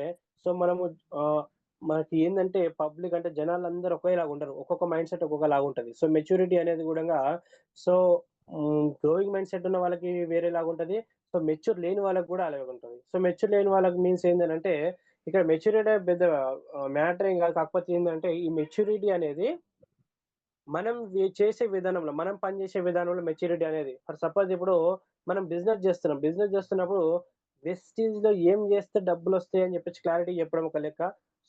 సో, మనము ఆహ్, మనకి ఏందంటే పబ్లిక్ అంటే జనాలందరూ ఒకేలాగా ఉండరు. ఒక్కొక్క మైండ్ సెట్ ఒక్కొక్కలాగా ఉంటది. సో, మెచ్యూరిటీ అనేది గూడంగా సో, గ్రోయింగ్ మైండ్ సెట్ ఉన్న వాళ్ళకి వేరేలాగుంటది. సో, మెచ్యూర్ లేని వాళ్ళకి గూడా అలాగే ఉంటది. సో, మెచ్యూర్ లేని వాళ్ళకి మీన్స్ ఏందనంటే ఇక్కడ మెచ్యూరిటీ పెద్ద మ్యాటర్ ఏం గాదు. కాకపోతే ఏందంటే ఈ మెచ్యూరిటీ అనేది మనం చేసే విధానంలో, మనం పనిచేసే విధానంలో మెచ్యూరిటీ అనేది. ఫర్ సపోజ్ ఇప్పుడు మనం బిజినెస్ జేస్తున్నాం. బిజినెస్ జేస్తున్నప్పుడు వెస్టీజ్‌లో ఏం జేస్తే డబ్బులొస్తాయి అని జెప్పేసి క్లారిటీ చెప్పడం ఒక లెక్క.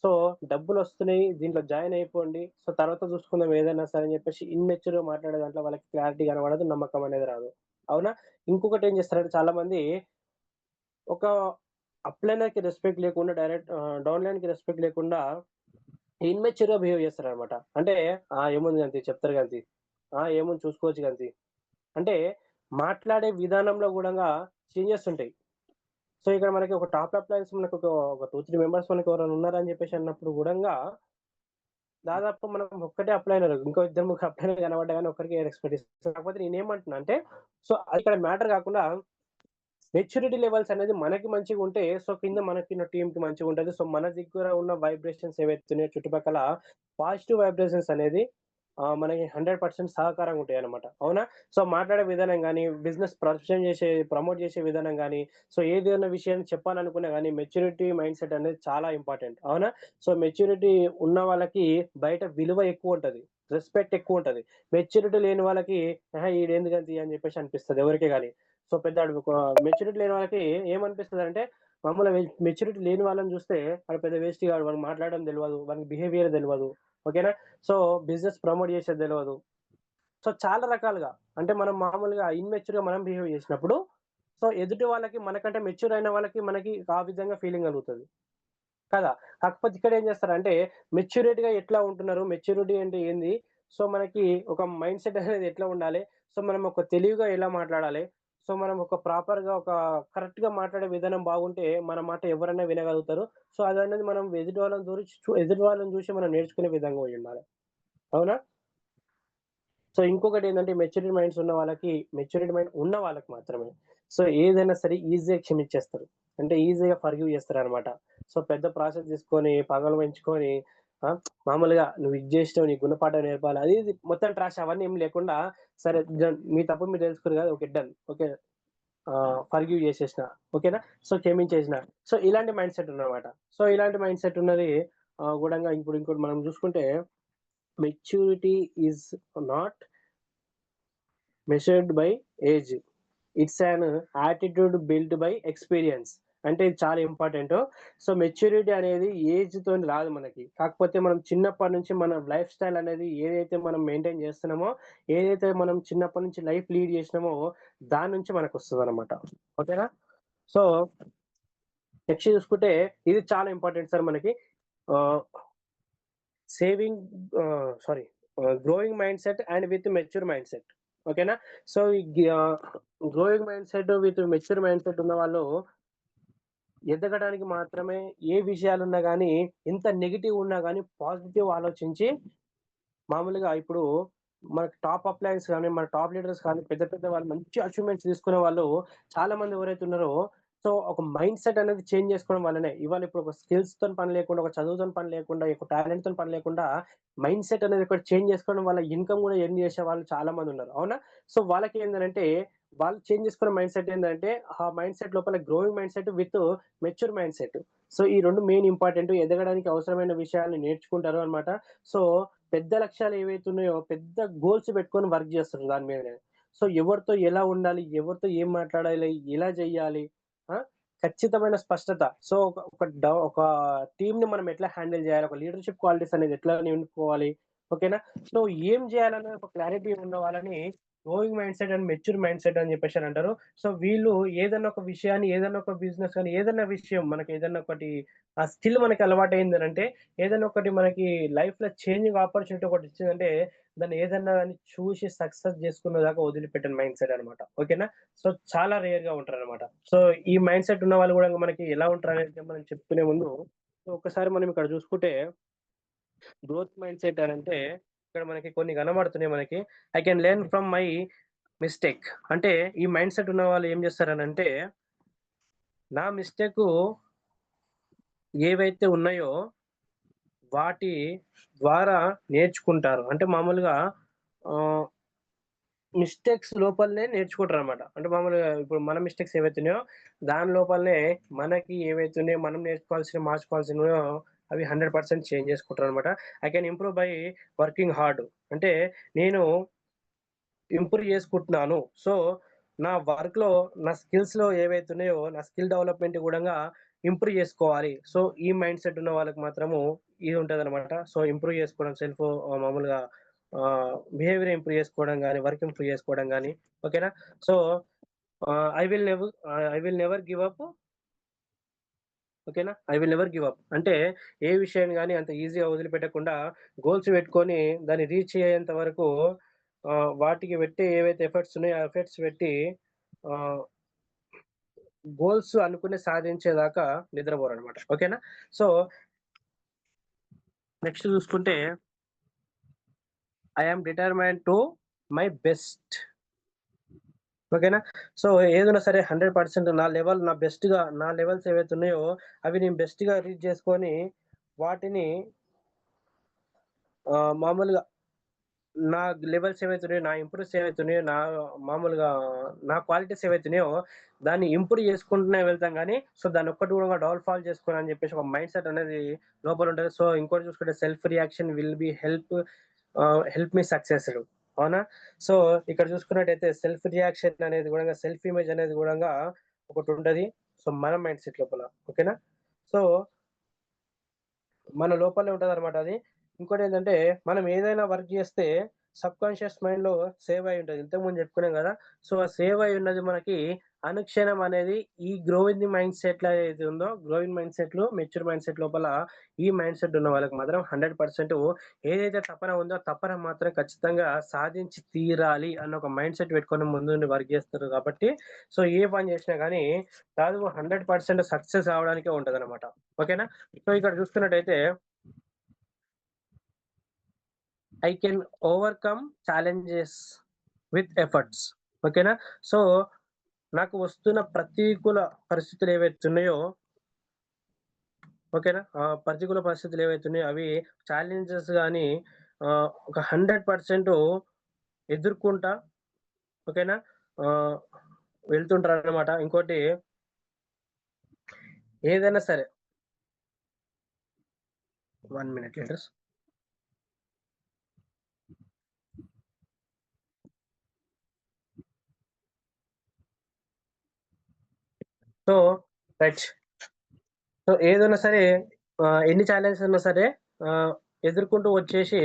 సో, డబ్బులొస్తున్నాయి దీంట్లో జాయిన్ అయిపోండి. సో, తర్వాత చూసుకుందాం ఏదైనా సరే అని జెప్పేసి ఇమ్మెచ్యూర్‌గా మాట్లాడే దాంట్లో వాళ్ళకి క్లారిటీ కనబడదు. నమ్మకం అనేది రాదు. అవునా? ఇంకొకటి ఏం చేస్తారంటే చాలామంది ఒక అప్‌లైనర్‌కి రెస్పెక్ట్ లేకుండా డౌన్‌లైన్‌కి రెస్పెక్ట్ లేకుండా ఇమ్మెచ్యూర్‌గా బిహేవ్ చేస్తారనమాట. అంటే ఏముంది గాని చెప్తారు గాని ఏముంది చూసుకోవచ్చు గాని అంటే మాట్లాడే విధానంలో గూడంగా చేంజెస్ ఉంటాయి. సో, ఇక్కడ మనకి ఒక టాప్ అప్లయన్స్ మనకొక ఒక 2, 3 మెంబర్స్ మనకి ఎవరైనా ఉన్నారని జెప్పేసి అన్నప్పుడు గూడంగా దాదాపు మనం ఒక్కటే అప్లైనర్ ఇంకో ఇద్దరు, ముగ్గురు అప్లైనర్ కనపడ్డా గాని ఒక్కరికే రెస్పెక్ట్ ఇస్తాం. కాకపోతే నేనేమంటున్నా అంటే సో, ఇక్కడ మ్యాటర్ గాకుండా మెచ్యూరిటీ లెవెల్స్ అనేది మనకి మంచిగుంటే, సో, కింద మనకిన్న టీమ్‌కి మంచిగుంటది. సో, మన దగ్గర ఉన్న వైబ్రేషన్స్ ఏవైతే ఉన్నాయో చుట్టుపక్కల పాజిటివ్ వైబ్రేషన్స్ అనేది మనకి 100% సహకారంగా ఉంటాయన్నమాట. అవునా? సో, మాట్లాడే విధానం గాని, బిజినెస్ ప్రమోట్ చేసే విధానం గాని, సో, ఏదైనా విషయాన్ని చెప్పాలనుకున్నా గాని మెచ్యూరిటీ మైండ్ సెట్ అనేది చాలా ఇంపార్టెంట్. అవునా? సో, మెచ్యూరిటీ ఉన్న వాళ్ళకి బయట విలువ ఎక్కువుంటది. రెస్పెక్ట్ ఎక్కువుంటది. మెచ్యూరిటీ లేని వాళ్ళకి ఈడెందుకంతి అని చెప్పేసి అనిపిస్తది ఎవరికీ గాని. సో, పెద్దాడు ఒక మెచ్యూరిటీ లేని వాళ్ళకి ఏమనిపిస్తదంటే, మామూలుగా మెచ్యూరిటీ లేని వాళ్ళని చూస్తే ఆడు పెద్ద వేస్ట్ గాడు. వానికి మాట్లాడడం తెలవదు. వానికి బిహేవియర్ తెలవదు. ఓకేనా? సో, బిజినెస్ ప్రమోట్ చేసేది తెలవదు. సో, చాలా రకాలుగా అంటే మనం మామూలుగా ఇమ్మెచ్యూర్‌గా మనం బిహేవ్ చేసినప్పుడు, సో, ఎదుటి వాళ్ళకి మనకంటే మెచ్యూర్ అయిన వాళ్ళకి మనకి ఆ విధంగా ఫీలింగ్ కలుగుతది. కదా! కాకపోతే ఇక్కడేం చేస్తారంటే, మెచ్యూరిటీగా ఎట్లా ఉంటున్నారు? మెచ్యూరిటీ అంటే ఏంది? సో, మనకి ఒక మైండ్ సెట్ అనేది ఎట్లా ఉండాలి? సో, మనం ఒక తెలివిగా ఎలా మాట్లాడాలి? సో, మనం ఒక ప్రాపర్‌గా ఒక కరెక్ట్‌గా మాట్లాడే విధానం బాగుంటే, మన మాట ఎవరైనా వినగలుగుతారు. సో, అదనేది మనం ఎదుటి వాళ్ళని చూసి మనం నేర్చుకునే విధంగా అయ్యుండాలి. అవునా? సో ఇంకొకటి ఏంటంటే మెచ్యూరిటీ మైండ్స్ ఉన్న వాళ్ళకి మెచ్యూరిటీ మైండ్ ఉన్న వాళ్ళకి మాత్రమే. సో ఏదైనా సరే ఈజీగా క్షమించేస్తారు. అంటే ఈజీగా ఫర్‌గివ్ చేస్తారనమాట. సో పెద్ద ప్రాసెస్ తీసుకొని పగలు పెంచుకొని మామూలుగా నువ్వు ఇది జేసినావు నీ గుణపాఠం నేర్పాలి. అది ఇది మొత్తం ట్రాష్ అవన్నీ ఏమి లేకుండా సరే మీ తప్పు మీరు తెలుసుకుర్రు కదా! ఓకే. డన్. ఓకే. ఫర్‌గివ్ చేసేసిన. ఓకేనా? సో క్షమించేసిన. సో ఇలాంటి మైండ్ సెట్ ఉందనమాట. సో ఇలాంటి మైండ్ సెట్ ఉన్నది గూడంగా ఇప్పుడు ఇంకోటి మనం చూసుకుంటే maturity is not measured by age. It's an attitude built by experience. అంటే ఇది చాలా ఇంపార్టెంటు. సో మెచ్యూరిటీ అనేది ఏజ్‌తోని రాదు మనకి. కాకపోతే మనం చిన్నప్పటి నుంచి మన లైఫ్ స్టైల్ అనేది ఏదైతే మనం మెయింటైన్ చేస్తున్నామో, ఏదైతే మనం చిన్నప్పటి నుంచి లైఫ్ లీడ్ చేసినామో దాని నుంచి మనకొస్తదనమాట. ఓకేనా? సో నెక్స్ట్ చూసుకుంటే ఇది చాలా ఇంపార్టెంట్ సార్ మనకి. ఆహ్, saving sorry growing mindset and with mature mindset. ఓకేనా? సో ఈ growing mindset with mature mindset ఉన్నవాళ్ళు ఎదగడానికి మాత్రమే ఏ విషయాలున్నా గాని, ఎంత నెగెటివ్ ఉన్నా గాని పాజిటివ్ ఆలోచించి మామూలుగా ఇప్పుడు మనకి టాప్ అప్లయన్స్ గాని, మన టాప్ లీడర్స్ కానీ పెద్ద పెద్ద వాళ్ళు మంచి అచీవ్‌మెంట్స్ తీసుకునే వాళ్ళు చాలా మంది ఎవరైతే ఉన్నారో, సో ఒక మైండ్ సెట్ అనేది చేంజ్ చేసుకోవడం వల్లనే. ఇవాళ ఇప్పుడు ఒక స్కిల్స్‌తోని పని లేకుండా, ఒక చదువుతోని పని లేకుండా, ఒక టాలెంట్‌తోని పని లేకుండా మైండ్ సెట్ అనేది ఒకటి చేంజ్ చేసుకోవడం వల్ల ఇన్‌కమ్ గూడా ఎర్న్ చేసే వాళ్ళు చాలా మందున్నారు. అవునా? సో వాళ్ళకేందనంటే వాళ్ళు చేంజ్ చేసుకున్న మైండ్ సెట్ ఏందంటే, ఆ మైండ్ సెట్ లోపల growing mind set with mature mind set. So ఈ 2 మెయిన్ ఇంపార్టెంట్. ఎదగడానికి అవసరమైన విషయాల్ని నేర్చుకుంటారు అన్నమాట. సో పెద్ద లక్ష్యాలు ఏవైతే ఉన్నాయో, పెద్ద గోల్స్ పెట్టుకొని వర్క్ చేస్తారు దాని మీదనే. సో ఎవరితో ఎలా ఉండాలి? ఎవరితో ఏం మాట్లాడాలి? ఎలా జేయాలి? ఆ! ఖచ్చితమైన స్పష్టత. సో ఒక టీమ్‌ని మనం ఎట్లా హ్యాండిల్ జేయాలి? ఒక లీడర్‌షిప్ క్వాలిటీస్ అనేది ఎట్లా నిలుపుకోవాలి? ఓకేనా? సో ఏం జేయాలనే ఒక క్లారిటీ ఉన్న వాళ్ళని growing mindset and mature mindset అని జెప్పేసని అంటారు. సో వీళ్ళు ఏదన్నా ఒక విషయాన్ని, ఏదన్నా ఒక బిజినెస్ గాని, ఏదన్నా విషయం మనకి ఏదన్నా ఒకటి ఆ స్కిల్ మనకి అలవాటయిందనంటే ఏదైనా ఒకటి మనకి లైఫ్‌లో చేంజింగ్ ఆపర్చునిటీ ఒకటొచ్చిందంటే, దాన్ని ఏదన్నా గాని చూసి సక్సెస్ జేసుకున్న దాకా వదిలిపెట్టని మైండ్ సెట్ అనమాట. ఓకేనా? సో, చాలా రేర్‌గా ఉంటారనమాట. సో, ఈ మైండ్ సెట్ ఉన్న వాళ్ళు గూడా మనకి ఎలా ఉంటారనేది మనం చెప్పుకునే ముందు, సో, ఒక్కసారి మనం ఇక్కడ జూసుకుంటే గ్రోత్ మైండ్ సెట్ అనంటే, ఇక్కడ మనకి కొన్ని కనబడుతున్నాయి మనకి. I can learn from my mistake. అంటే ఈ మైండ్ సెట్ ఉన్న వాళ్ళు ఏం జేస్తారనంటే, నా మిస్టేకు ఏవైతే ఉన్నాయో వాటి ద్వారా నేర్చుకుంటారు. అంటే మామూలుగా ఆహ్, మిస్టేక్స్ లోపలనే నేర్చుకుంటారనమాట. అంటే మామూలుగా ఇప్పుడు మన మిస్టేక్స్ ఏవైతే ఉన్నాయో, దాని లోపలనే మనకి ఏవైతే ఉన్నాయో, మనం నేర్చుకోవాల్సినవి, మార్చుకోవాల్సినవో అవి 100% చేంజ్ చేసుకుంటారనమాట. I can improve by working hard. అంటే నేను ఇంప్రూవ్ చేసుకుంటున్నాను. సో, నా వర్క్‌లో, నా స్కిల్స్‌లో ఏవైతే ఉన్నాయో, నా స్కిల్ డెవలప్‌మెంట్ గూడంగా ఇంప్రూవ్ చేసుకోవాలి. సో, ఈ మైండ్ సెట్ ఉన్న వాళ్ళకి మాత్రము ఇది ఉంటదనమాట. సో, ఇంప్రూవ్ చేసుకోవడం మామూలుగా బిహేవియర్ ఇంప్రూవ్ చేసుకోవడం గాని, వర్క్ ఇంప్రూవ్ చేసుకోవడం గాని, ఓకేనా? So, I will never give up. ఓకేనా? I will never give up. అంటే ఏ విషయాన్ని గాని అంత ఈజీగా వదిలిపెట్టకుండా గోల్స్ పెట్టుకొని దాన్ని రీచ్ అయ్యేంత వరకు వాటికి పెట్టే ఏవైతే ఎఫర్ట్స్ ఉన్నాయో, ఆ ఎఫర్ట్స్ పెట్టి ఆహ్, గోల్స్ అనుకుని సాధించేదాకా నిద్రపోరనమాట. ఓకేనా? సో, నెక్స్ట్ చూసుకుంటే I am determined to my best. ఓకేనా? సో, ఏదున్నా సరే 100% నా బెస్ట్‌గా నా లెవెల్స్ ఏవైతే ఉన్నాయో అవి నేను బెస్ట్‌గా రీచ్ చేసుకొని వాటిని మామూలుగా నా లెవెల్స్ ఏవైతే ఉన్నాయో, నా ఇంప్రూవ్స్ ఏవైతే ఉన్నాయో, మామూలుగా నా క్వాలిటీస్ ఏవైతే ఉన్నాయో, దాన్ని ఇంప్రూవ్ చేసుకుంటూనే వెళ్తాం గానీ, సో, దాన్నొక్కటి కూడా డౌన్ ఫాల్ చేసుకోనని చెప్పేసి ఒక మైండ్ సెట్ అనేది లోపలుంటది. సో, ఇంకోటి చూసుకుంటే self reaction will be help me సక్సెస్‌డ్. అవునా? సో, ఇక్కడ చూసుకున్నట్టయితే సెల్ఫ్ రియాక్షన్ అనేది గూడంగా సెల్ఫ్ ఇమేజ్ అనేది గూడంగా ఒకటుంటది. సో, మన మైండ్ సెట్ లోపల. ఓకేనా? సో మన లోపలే ఉంటదనమాట అది. ఇంకోటేంటంటే, మనం ఏదైనా వర్క్ జేస్తే సబ్‌కాన్షియస్ మైండ్‌లో సేవ్ అయ్యి ఉంటది. ఇంతకుముందు చెప్పుకున్నాం గదా! సో, ఆ సేవ్ అయ్యి ఉన్నది మనకి అనుక్షణం అనేది ఈ గ్రోయింగ్ మైండ్ సెట్‌లో ఏదైతే ఉందో, గ్రోయింగ్ మైండ్ సెట్‌లో, మెచ్యూర్ మైండ్ సెట్ లోపల ఈ మైండ్ సెట్ ఉన్న వాళ్ళకి మాత్రం 100% ఏదైతే తపన ఉందో, ఆ తపన మాత్రం ఖచ్చితంగా సాధించి తీరాలి అన్న ఒక మైండ్ సెట్ పెట్టుకొని ముందుండి వర్క్ జేస్తారు కాబట్టి, సో, ఏ పని జేసినా గానీ దాదాపు 100% సక్సెస్ అవ్వడానికే ఉంటదనమాట. ఓకేనా? సో, ఇక్కడ చూస్తున్నట్టయితే I can overcome challenges with efforts. ఓకేనా? సో, నాకు వస్తున్న ప్రతికూల పరిస్థితులు ఏవైతే ఉన్నాయో ఓకేనా? ప్రతికూల పరిస్థితులు ఏవైతే ఉన్నాయో అవి ఛాలెంజెస్ గాని ఒక 100% ఎదుర్కొంటా. ఓకేనా? ఆహ్, వెళ్తుంటారనమాట. ఇంకోటి ఏదైనా సరే 1 minute leaders. So, right. So, ఏదైనా సరే ఎన్ని ఛాలెంజెస్ ఉన్నా సరే ఆహ్, ఎదుర్కొంటూ వచ్చేసి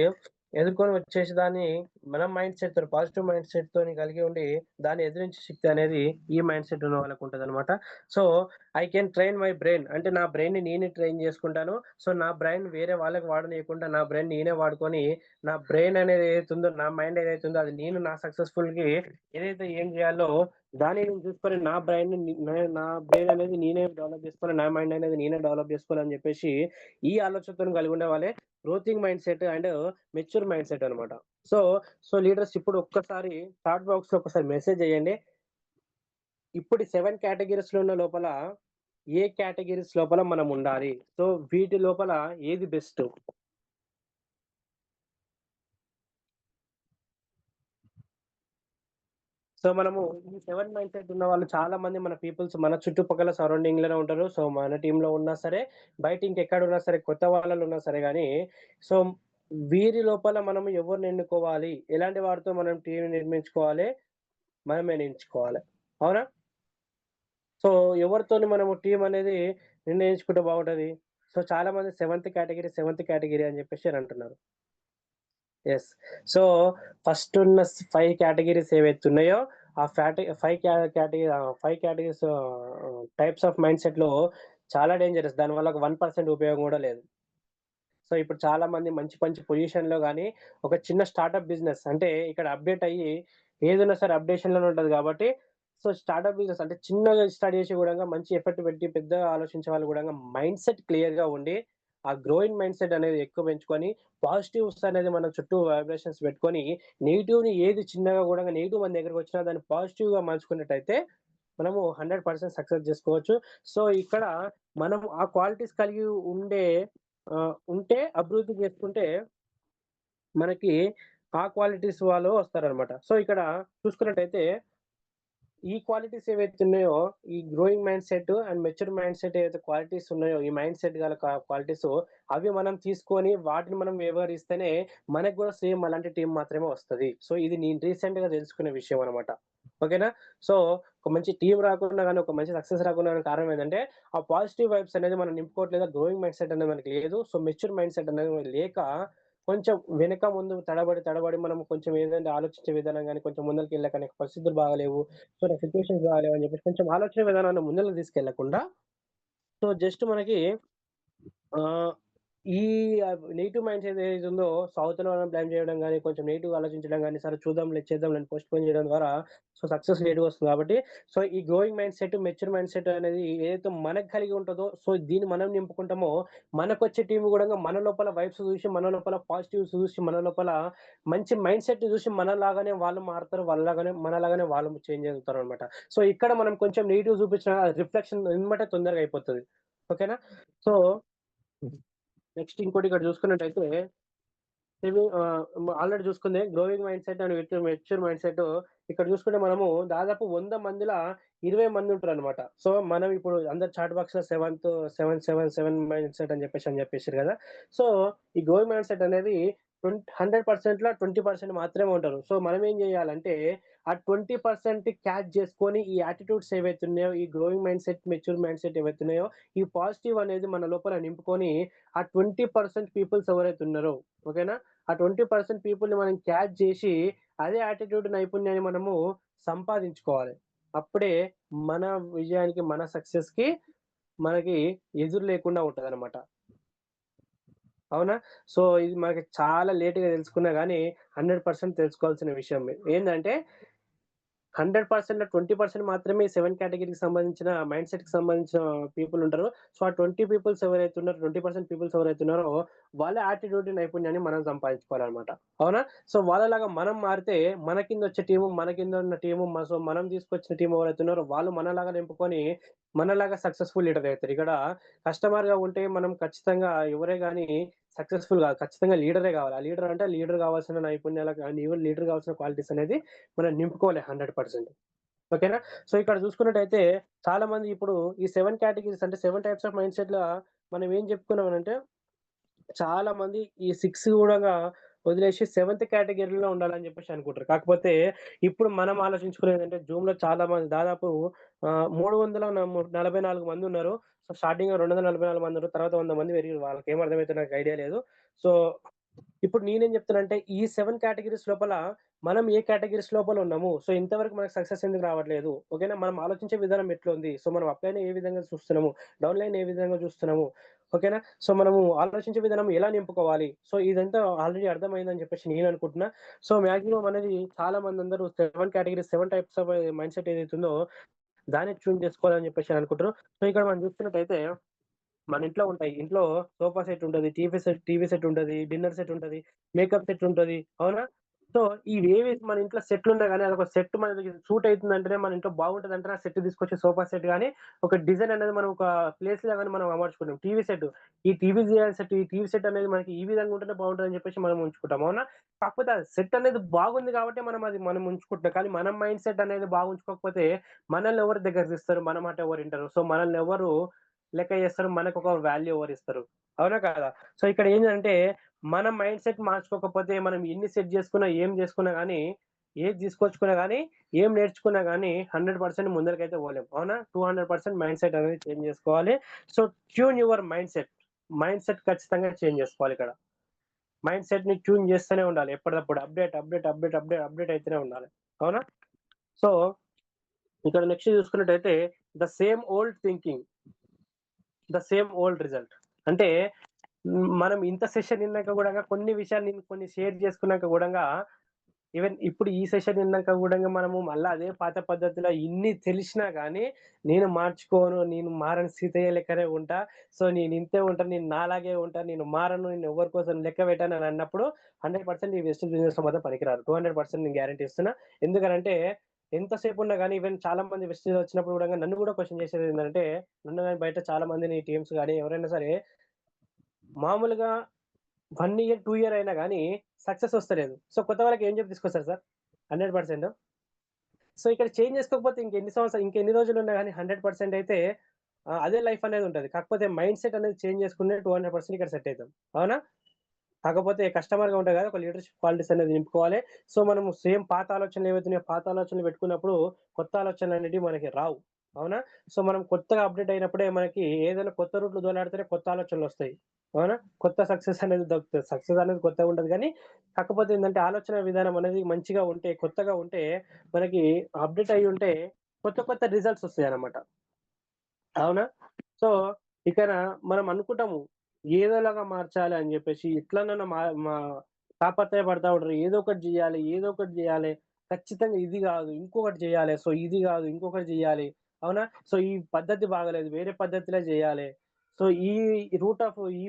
ఎదుర్కొని వచ్చేసి దాన్ని మన మైండ్‌సెట్‌తోని పాజిటివ్ మైండ్‌సెట్‌తోని కలిగి ఉండి దాన్ని ఎదిరించే శక్తి అనేది ఈ మైండ్‌సెట్ ఉన్న వాళ్ళకుంటదనమాట. So, I can train my brain అంటే నా బ్రెయిన్‌ని నేనే ట్రైన్ చేసుకుంటాను. సో, నా బ్రెయిన్ వేరే వాళ్ళకి వాడనీయకుండా నా బ్రెయిన్ నేనే వాడుకొని నా బ్రెయిన్ అనేది ఏదైతే ఉందో, నా మైండ్ ఏదైతే ఉందో అది నేను నా సక్సెస్‌ఫుల్‌కి ఏదైతే ఏం చేయాలో దాన్ని నేను చూసుకొని నా బ్రెయిన్‌ని నా బ్రెయిన్ అనేది నేనే డెవలప్ చేసుకోవాలి. నా మైండ్ అనేది నేనే డెవలప్ చేసుకోవాలని చెప్పేసి ఈ ఆలోచనతోని కలిగి ఉండే వాళ్ళే గ్రోతింగ్ మైండ్‌సెట్ అండ్ మెచ్యూర్ మైండ్‌సెట్ అనమాట. సో, లీడర్స్ ఇప్పుడు ఒక్కసారి చాట్ బాక్స్‌లో ఒకసారి మెసేజ్ చేయండి. ఇప్పుడు 7 కేటగరీస్‌లో ఉన్న లోపల ఏ కేటగరీస్ లోపల మనం ఉండాలి? సో, వీటి లోపల ఏది బెస్ట్? సో, మనము ఈ 7 మైండ్‌సెట్ ఉన్న వాళ్ళు చాలా మంది మన పీపుల్స్ మన చుట్టుపక్కల సరౌండింగ్‌లోనే ఉంటారు. సో, మన టీమ్‌లో ఉన్నా సరే, బయట ఇంకెక్కడున్నా సరే, కొత్త వాళ్ళలో ఉన్నా సరే గానీ, సో, వీరి లోపల మనం ఎవరిని ఎన్నుకోవాలి? ఎలాంటి వారితో మనం టీమ్‌ని నిర్మించుకోవాలి? మనమే ఎంచుకోవాలి. అవునా? సో, ఎవరితోని మనము టీమ్ అనేది నిర్ణయించుకుంటే బాగుంటది? సో, చాలా మంది సెవెంత్ కేటగరీ అని చెప్పేసి అంటున్నారు. యెస్. సో, ఫస్ట్ ఉన్న 5 కేటగరీస్ ఏవైతే ఉన్నాయో, ఆ 5 కేటగరీస్ టైప్స్ ఆఫ్ మైండ్‌సెట్‌లో చాలా డేంజరస్. దానివల్ల ఒక 1% ఉపయోగం గూడా లేదు. సో, ఇప్పుడు చాలా మంది మంచి మంచి పొజిషన్‌లో గాని, ఒక చిన్న స్టార్టప్ బిజినెస్ అంటే ఇక్కడ అప్‌డేట్ అయ్యి ఏదున్నా సరే అప్‌డేషన్‌లోనే ఉంటది గాబట్టి, సో, స్టార్టప్ బిజినెస్ అంటే చిన్నగా స్టార్ట్ చేసి గూడంగా మంచి ఎఫర్ట్ పెట్టి పెద్దగా ఆలోచించే వాళ్ళు గూడంగా మైండ్‌సెట్ క్లియర్‌గా ఉండి, ఆ గ్రోయింగ్ మైండ్‌సెట్ అనేది ఎక్కువ పెంచుకొని, పాజిటివ్స్ అనేది మన చుట్టూ వైబ్రేషన్స్ పెట్టుకొని, నెగెటివ్‌ని ఏది చిన్నగా గూడంగా నెగెటివ్ మన దగ్గరకొచ్చినా దాన్ని పాజిటివ్‌గా మలుచుకున్నట్టయితే, మనము 100% సక్సెస్ జేసుకోవచ్చు. సో, ఇక్కడ మనం ఆ క్వాలిటీస్ కలిగి ఉంటే అభివృద్ధి చేసుకుంటే మనకి ఆ క్వాలిటీస్ వాళ్ళు వస్తారనమాట. సో, ఇక్కడ చూసుకున్నట్టయితే ఈ క్వాలిటీస్ ఏవైతే ఉన్నాయో, ఈ growing mindset and mature mindset ఏవైతే క్వాలిటీస్ ఉన్నాయో, ఈ మైండ్‌సెట్ గల క్వాలిటీస్ అవి మనం తీసుకొని వాటిని మనం వ్యవహరిస్తేనే మనకు గూడా సేమ్ అలాంటి టీమ్ మాత్రమే వస్తది. సో, ఇది నేను రీసెంట్‌గా తెలుసుకున్న విషయం అనమాట. ఓకేనా? సో, ఒక మంచి టీమ్ రాకున్నా గాని, ఒక మంచి సక్సెస్ రాకున్నా గాని కారణం ఏందంటే, ఆ పాజిటివ్ వైబ్స్ అనేది మనం నింపుకోవట్లేదు. గ్రోయింగ్ మైండ్‌సెట్ అనేది మనకి లేదు. సో, మెచ్యూర్ మైండ్‌సెట్ అనేది లేక కొంచెం వెనక ముందు తడబడి మనం కొంచెం ఏదంటే ఆలోచించే విధానం గాని, కొంచెం ముందలకెళ్ళాక నీకు పరిస్థితులు బాగాలేవు. సో, నా సిట్యుయేషన్స్ బాగాలేవు అని చెప్పేసి కొంచెం ఆలోచన విధానాన్ని ముందలకి తీసుకెళ్ళకుండా, సో, జస్ట్ మనకి ఆహ్, ఈ నెగెటివ్ మైండ్‌సెట్ ఏదైతే ఉందో సో, అవతల వాళ్ళని బ్లేమ్ చేయడం గాని, కొంచెం నెగెటివ్‌గా ఆలోచించడం గాని, సరే చూద్దాంలే, చేద్దాంలే అని పోస్ట్‌పోన్ చేయడం ద్వారా సో, సక్సెస్ లేట్‌గా వస్తుంది కాబట్టి, సో, ఈ గ్రోయింగ్ మైండ్‌సెట్, మెచ్యూర్ మైండ్‌సెట్ అనేది ఏదైతే మనకు కలిగి ఉంటదో, సో, దీన్ని మనం నింపుకుంటామో, మనకొచ్చే టీమ్ గూడంగా మన లోపల వైబ్స్ చూసి, మన లోపల పాజిటివ్స్ చూసి, మన లోపల మంచి మైండ్‌సెట్‌ని చూసి మనలాగానే వాళ్ళు మారుతారు. వాళ్ళలాగానే మనలాగానే వాళ్ళు చేంజ్ అవుతారనమాట. సో, ఇక్కడ మనం కొంచెం నెగెటివ్ చూపించిన రిఫ్లెక్షన్ ఎమ్మటే తొందరగా అయిపోతది. ఓకేనా? సో నెక్స్ట్ ఇంకోటి ఇక్కడ చూసుకున్నట్టయితే ఆల్రెడీ చూసుకుంది growing mindset and mature mindset. ఇక్కడ చూసుకుంటే మనము దాదాపు 100 మందిలా 20 మంది ఉంటారనమాట. సో, మనం ఇప్పుడు అందరు చాట్ బాక్స్‌లో 7 మైండ్‌సెట్ అని చెప్పేసిర్రు కదా! సో, ఈ గ్రోయింగ్ మైండ్‌సెట్ అనేది 100%లో 20% మాత్రమే ఉంటారు. సో, మనం ఏం చేయాలంటే ఆ 20% క్యాచ్ చేసుకొని ఈ యాటిట్యూడ్స్ ఏవైతే ఉన్నాయో, ఈ గ్రోయింగ్ మైండ్‌సెట్, మెచ్యూర్ మైండ్‌సెట్ ఏవైతే ఉన్నాయో, ఈ పాజిటివ్ అనేది మన లోపల నింపుకొని ఆ 20% పీపుల్స్ ఎవరైతే ఉన్నారో ఓకేనా? ఆ 20% పీపుల్‌ని మనం క్యాచ్ జేసి, అదే యాటిట్యూడ్ నైపుణ్యాన్ని మనము సంపాదించుకోవాలి. అప్పుడే మన విజయానికి, మన సక్సెస్‌కి మనకి ఎదురు లేకుండా ఉంటదనమాట. అవునా? సో, ఇది మనకి చాలా లేట్‌గా తెలుసుకున్నా గానీ, 100% తెలుసుకోవాల్సిన విషయం. ఏందంటే 100%లో 20% మాత్రమే 7 కేటగరీకి సంబంధించిన మైండ్ సెట్‌కి సంబంధించిన పీపుల్ ఉంటారు. సో, ఆ 20 పీపుల్స్ ఎవరైతే ఉన్నారో 20% పీపుల్స్ ఎవరైతే ఉన్నారో వాళ్ళ యాటిట్యూడ్ నైపుణ్యాన్ని మనం సంపాదించుకోవాలనమాట. అవునా? సో, వాళ్ళలాగా మనం మారితే మన కిందొచ్చే టీము, మన కింద ఉన్న టీము సో, మనం తీసుకొచ్చిన టీమ్ ఎవరైతే ఉన్నారో వాళ్ళు మనలాగా నింపుకొని మనలాగా సక్సెస్‌ఫుల్ లీడర్ అయితారు. ఇక్కడ కస్టమర్‌గా ఉంటే మనం ఖచ్చితంగా ఎవరే గాని సక్సెస్‌ఫుల్ గాదు. ఖచ్చితంగా లీడరే గావాలి. ఆ లీడర్ అంటే లీడర్ గావాల్సిన నైపుణ్యాలు గాని, లీడర్ గావాల్సిన క్వాలిటీస్ అనేది మనం నింపుకోవాలి 100%. ఓకేనా? సో, ఇక్కడ చూసుకున్నట్టయితే చాలా మంది ఇప్పుడు ఈ 7 కేటగరీస్ అంటే 7 టైప్స్ ఆఫ్ మైండ్ సెట్‌ల మనం ఏం చెప్పుకున్నామనంటే చాలా మంది ఈ 6 గూడంగా వదిలేసి సెవెంత్ కేటగరీలో ఉండాలని జెప్పేసి అనుకుంటారు. కాకపోతే ఇప్పుడు మనం ఆలోచించుకునేదేంటంటే జూమ్‌లో చాలా మంది దాదాపు 344 మందున్నారు. సో, స్టార్టింగ్‌లో 244 మందున్నారు. తర్వాత 100 మంది పెరిగిర్రు. వాళ్ళకేం అర్థమైద్దో నాకు ఐడియా లేదు. సో, ఇప్పుడు నేనేం జెప్తానంటే ఈ 7 కేటగరీస్ లోపల మనం ఏ కేటగరీస్ లోపల ఉన్నాము. సో, ఇంతవరకు మనకు సక్సెస్ ఎందుకు రావట్లేదు. ఓకేనా? మనం ఆలోచించే విధానం ఎట్లుంది. సో, మనం అప్‌లైన్ ఏ విధంగా చూస్తున్నాము. డౌన్‌లైన్ ఏ విధంగా చూస్తున్నాము. ఓకేనా? సో, మనము ఆలోచించే విధానం ఎలా నింపుకోవాలి. సో, ఇదంతా ఆల్రెడీ అర్థమైందని చెప్పేసి నేననుకుంటున్నా. సో, మాక్సిమం అనేది చాలా మందందరూ 7 categories 7 types of mind set ఏదైతుందో దాన్ని ట్యూన్ చేసుకోవాలని చెప్పేసి అనుకుంటారు. సో, ఇక్కడ మనం చూస్తున్నట్టయితే మన ఇంట్లో ఉంటాయి. ఇంట్లో సోఫా సెట్ ఉంటది, టీవీ సెట్ ఉంటది, డిన్నర్ సెట్ ఉంటది, మేకప్ సెట్ ఉంటది. అవునా? సో, ఇవేవి మన ఇంట్లో సెట్లున్నా గాని అదొక సెట్ మనకి సూట్ అయితుందంటేనే మన ఇంట్లో బాగుంటదంటేనే ఆ సెట్ తీసుకొచ్చి సోఫా సెట్ గాని, ఒక డిజైన్ అనేది మనం ఒక ప్లేస్‌లో గాని మనం అమర్చుకుంటాం. టీవీ సెట్ ఈ టీవీ సెట్ అనేది మనకి ఈ విధంగా ఉంటేనే బాగుంటదని చెప్పేసి మనం ఉంచుకుంటాం. అవునా? కాకపోతే ఆ సెట్ అనేది బాగుంది కాబట్టి మనం ఉంచుకుంటున్నాం. కానీ మన మైండ్ సెట్ అనేది బాగుంచుకోకపోతే మనల్ని ఎవరు దగ్గర తీస్తారు? మన మాట ఎవరింటారు? సో, మనల్ని ఎవరు లెక్క చేస్తారు. మనకొక వాల్యూ ఎవరిస్తారు. అవునా కాదా? సో, ఇక్కడ ఏందంటే మన మైండ్ సెట్ మార్చుకోకపోతే మనం ఎన్ని సెట్ జేసుకున్నా, ఏం జేసుకున్నా గానీ, ఏది తీసుకొచ్చుకున్నా గానీ, ఏం నేర్చుకున్నా గానీ 100% ముందలకైతే పోలేం. అవునా? 200% మైండ్ సెట్ అనేది చేంజ్ జేసుకోవాలి. So, tune your mind set. Mind set ఖచ్చితంగా చేంజ్ జేసుకోవాలిక్కడ. మైండ్ సెట్‌ని ట్యూన్ జేస్తూనే ఉండాలి. ఎప్పటిదప్పుడు అప్‌డేట్ అయితేనే ఉండాలి. అవునా? సో, ఇక్కడ నెక్స్ట్ చూసుకున్నట్టయితే the same old thinking. The same old result. అంటే మనం ఇంత సెషన్ ఇన్నాక గూడంగా కొన్ని విషయాలు నేను కొన్ని షేర్ చేసుకున్నాక గూడంగా ఈవెన్ ఇప్పుడు ఈ సెషన్ ఇన్నాక గూడంగా మనము మళ్ళా అదే పాత పద్ధతిలో ఇన్ని తెలిసినా గానీ, నేను మార్చుకోను, నేను మారని సీతయ్య లెక్కనే ఉంటా. సో, నేను ఇంతే ఉంటా, నేను నాలాగే ఉంటా, నేను మారను, నేను ఎవరి కోసం లెక్క పెట్టను అని అన్నప్పుడు 100% ఈ వెస్ట్ బిజినెస్‌లో మాత్రం పనికిరారు. 200% నేను గ్యారంటీ ఇస్తున్నా. ఎందుకనంటే ఎంతసేపు ఉన్నా గానీ ఈవెన్ చాలా మంది వెస్టీజ్ వచ్చినప్పుడు గూడంగా నన్ను గూడా క్వెషన్ చేసేదేంటంటే, నన్ను గాని బయట చాలా మందిని టీమ్స్ గాని ఎవరైనా సరే మామూలుగా 1 ఇయర్, 2 ఇయర్ అయినా గాని సక్సెస్ వస్తలేదు. సో, కొత్త వాళ్ళకి ఏం చెప్పి తీసుకొస్తారు సార్? 100%. సో, ఇక్కడ చేంజ్ చేసుకోకపోతే ఇంకెన్ని రోజులున్నా గాని 100% అయితే అదే లైఫ్ అనేది ఉంటది. కాకపోతే మైండ్ సెట్ అనేది చేంజ్ చేసుకుంటే 200% ఇక్కడ సెట్ అయితాం. అవునా? కాకపోతే కస్టమర్‌గా ఉంటాం కదా! ఒక లీడర్‌షిప్ క్వాలిటీస్ అనేది నింపుకోవాలి. సో, మనము సేమ్ పాత ఆలోచనలు ఏవైతున్నాయో పాత ఆలోచనలు పెట్టుకున్నప్పుడు కొత్త ఆలోచనలనేటివి మనకి రావు. అవునా? సో, మనం కొత్తగా అప్‌డేట్ అయినప్పుడే మనకి ఏదైనా కొత్త రూట్‌లో దోలాడితేనే కొత్త ఆలోచనలొస్తాయి. అవునా? కొత్త సక్సెస్ అనేది దొరుకుతది. సక్సెస్ అనేది కొత్తగా ఉండదు గానీ, కాకపోతే ఏందంటే ఆలోచన విధానం అనేది మంచిగా ఉంటే, కొత్తగా ఉంటే మనకి అప్‌డేట్ అయ్యుంటే కొత్త కొత్త రిజల్ట్స్ వస్తాయన్నమాట. అవునా? సో, ఇక్కడ మనం అనుకుంటాము. ఏదోలాగా మార్చాలి అని జెప్పేసి ఎట్లనన్నా మా తాపత్రయపడతా ఉంటారు. ఏదో ఒకటి జేయాలి, ఏదో ఒకటి జేయాలి. ఖచ్చితంగా ఇది గాదు, ఇంకొకటి జేయాలి. సో, ఇది గాదు, ఇంకొకటి జేయాలి. అవునా? సో, ఈ పద్ధతి బాగాలేదు. వేరే పద్ధతిలో జేయాలి. సో, ఈ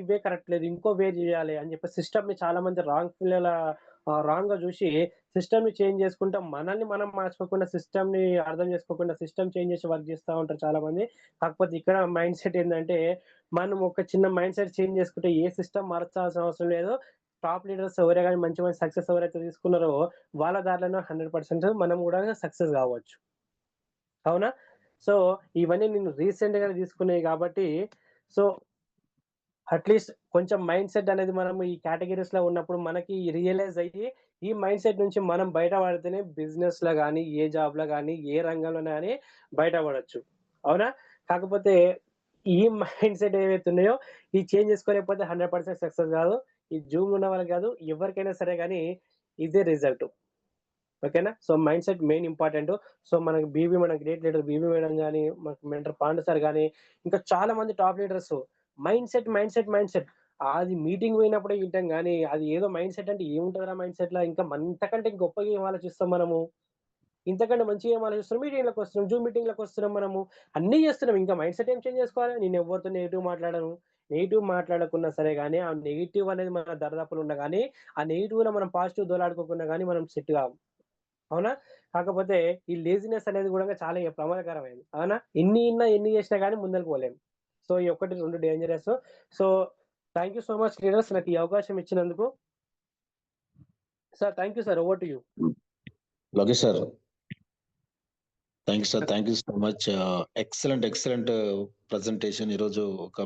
వే కరెక్ట్ లేదు. ఇంకో వే జేయాలి అని జెప్పి సిస్టమ్‌ని చాలా మంది రాంగ్‌గా జూసి సిస్టమ్‌ని చేంజ్ జేసుకుంటా మనల్ని మనం మార్చుకోకుండా సిస్టమ్‌ని అర్థం జేసుకోకుండా సిస్టమ్ చేంజ్ జేసి వర్క్ జేస్తా ఉంటారు చాలా మంది. కాకపోతే ఇక్కడ మైండ్ సెట్ ఏందంటే, మనం ఒక చిన్న మైండ్ సెట్ చేంజ్ చేసుకుంటే ఏ సిస్టమ్ మార్చాల్సిన అవసరం లేదు. టాప్ లీడర్స్ ఎవరే గాని మంచి మంచి సక్సెస్ ఎవరైతే తీసుకున్నారో, వాళ్ళ దారిలోనే 100% మనం గూడా సక్సెస్ గావచ్చు. అవునా? సో, ఇవన్నీ నేను రీసెంట్‌గానే తీసుకున్నయి గాబట్టి, సో, అట్‌లీస్ట్ కొంచెం మైండ్ సెట్ అనేది మనం ఈ కేటగరీస్‌లో ఉన్నప్పుడు మనకి రియలైజ్ అయ్యి, ఈ మైండ్ సెట్ నుంచి మనం బయట పడితేనే బిజినెస్‌లో గాని, ఏ జాబ్‌లో గాని, ఏ రంగంలోనే గాని బయట పడొచ్చు. అవునా? కాకపోతే ఈ మైండ్ సెట్ ఏవైతే ఉన్నాయో, ఇవి చేంజ్ చేసుకోలేకపోతే 100% సక్సెస్ గాదు. ఈ జూమ్‌లో ఉన్న వాళ్ళకి గాదు, ఎవరికైనా సరే గాని ఇదే రిజల్ట్. ఓకేనా? So, mind set main important. So, మన గ్రేట్ లీడర్ బీబీ మేడం గాని, మనకు మెంటర్ పాండు సార్ గాని, ఇంకా చాలా మంది టాప్ లీడర్సు మైండ్ సెట్. అది మీటింగ్ పోయినప్పుడే వింటాం గానీ, అది ఏదో మైండ్ సెట్ అంటే ఏముంటదిరా మైండ్ సెట్‌ల ఇంకా ఇంతకంటే గొప్పగా ఏం ఆలోచిస్తాం మనము? ఇంతకంటే మంచిగా ఏం ఆలోచిస్తున్నాం, మీటింగ్‌లకి వస్తున్నాం, జూమ్ మీటింగ్‌లకి వస్తున్నాం మనము. అన్నీ చేస్తున్నాం. ఇంకా మైండ్ సెట్ ఏం చేంజ్ చేసుకోవాలి? నేను ఎవరితో నెగెటివ్ మాట్లాడను. నెగెటివ్ మాట్లాడకున్నా సరే గాని, ఆ నెగెటివ్ అనేది మన దరిదాపుల ఉన్నా గాని, ఆ నెగెటివ్‌లో మనం పాజిటివ్ దోలాడుకోకున్నా గాని మనం సెట్ కాము. అవునా? కాకపోతే ఈ లేజినెస్ అనేది గూడా చాలా ప్రమాదకరమైనది. అవునా? ఎన్ని ఇన్నా, ఎన్ని చేసినా గాని ముందలకి పోలేము. సో, ఈ 1, 2 dangerous. So, thank you so much leaders నాకు ఈ అవకాశం ఇచ్చినందుకు. Sir thank you sir. Over to you. Lokesh sir, thank you sir. Thank you so much. Excellent presentation. ఈరోజు ఒక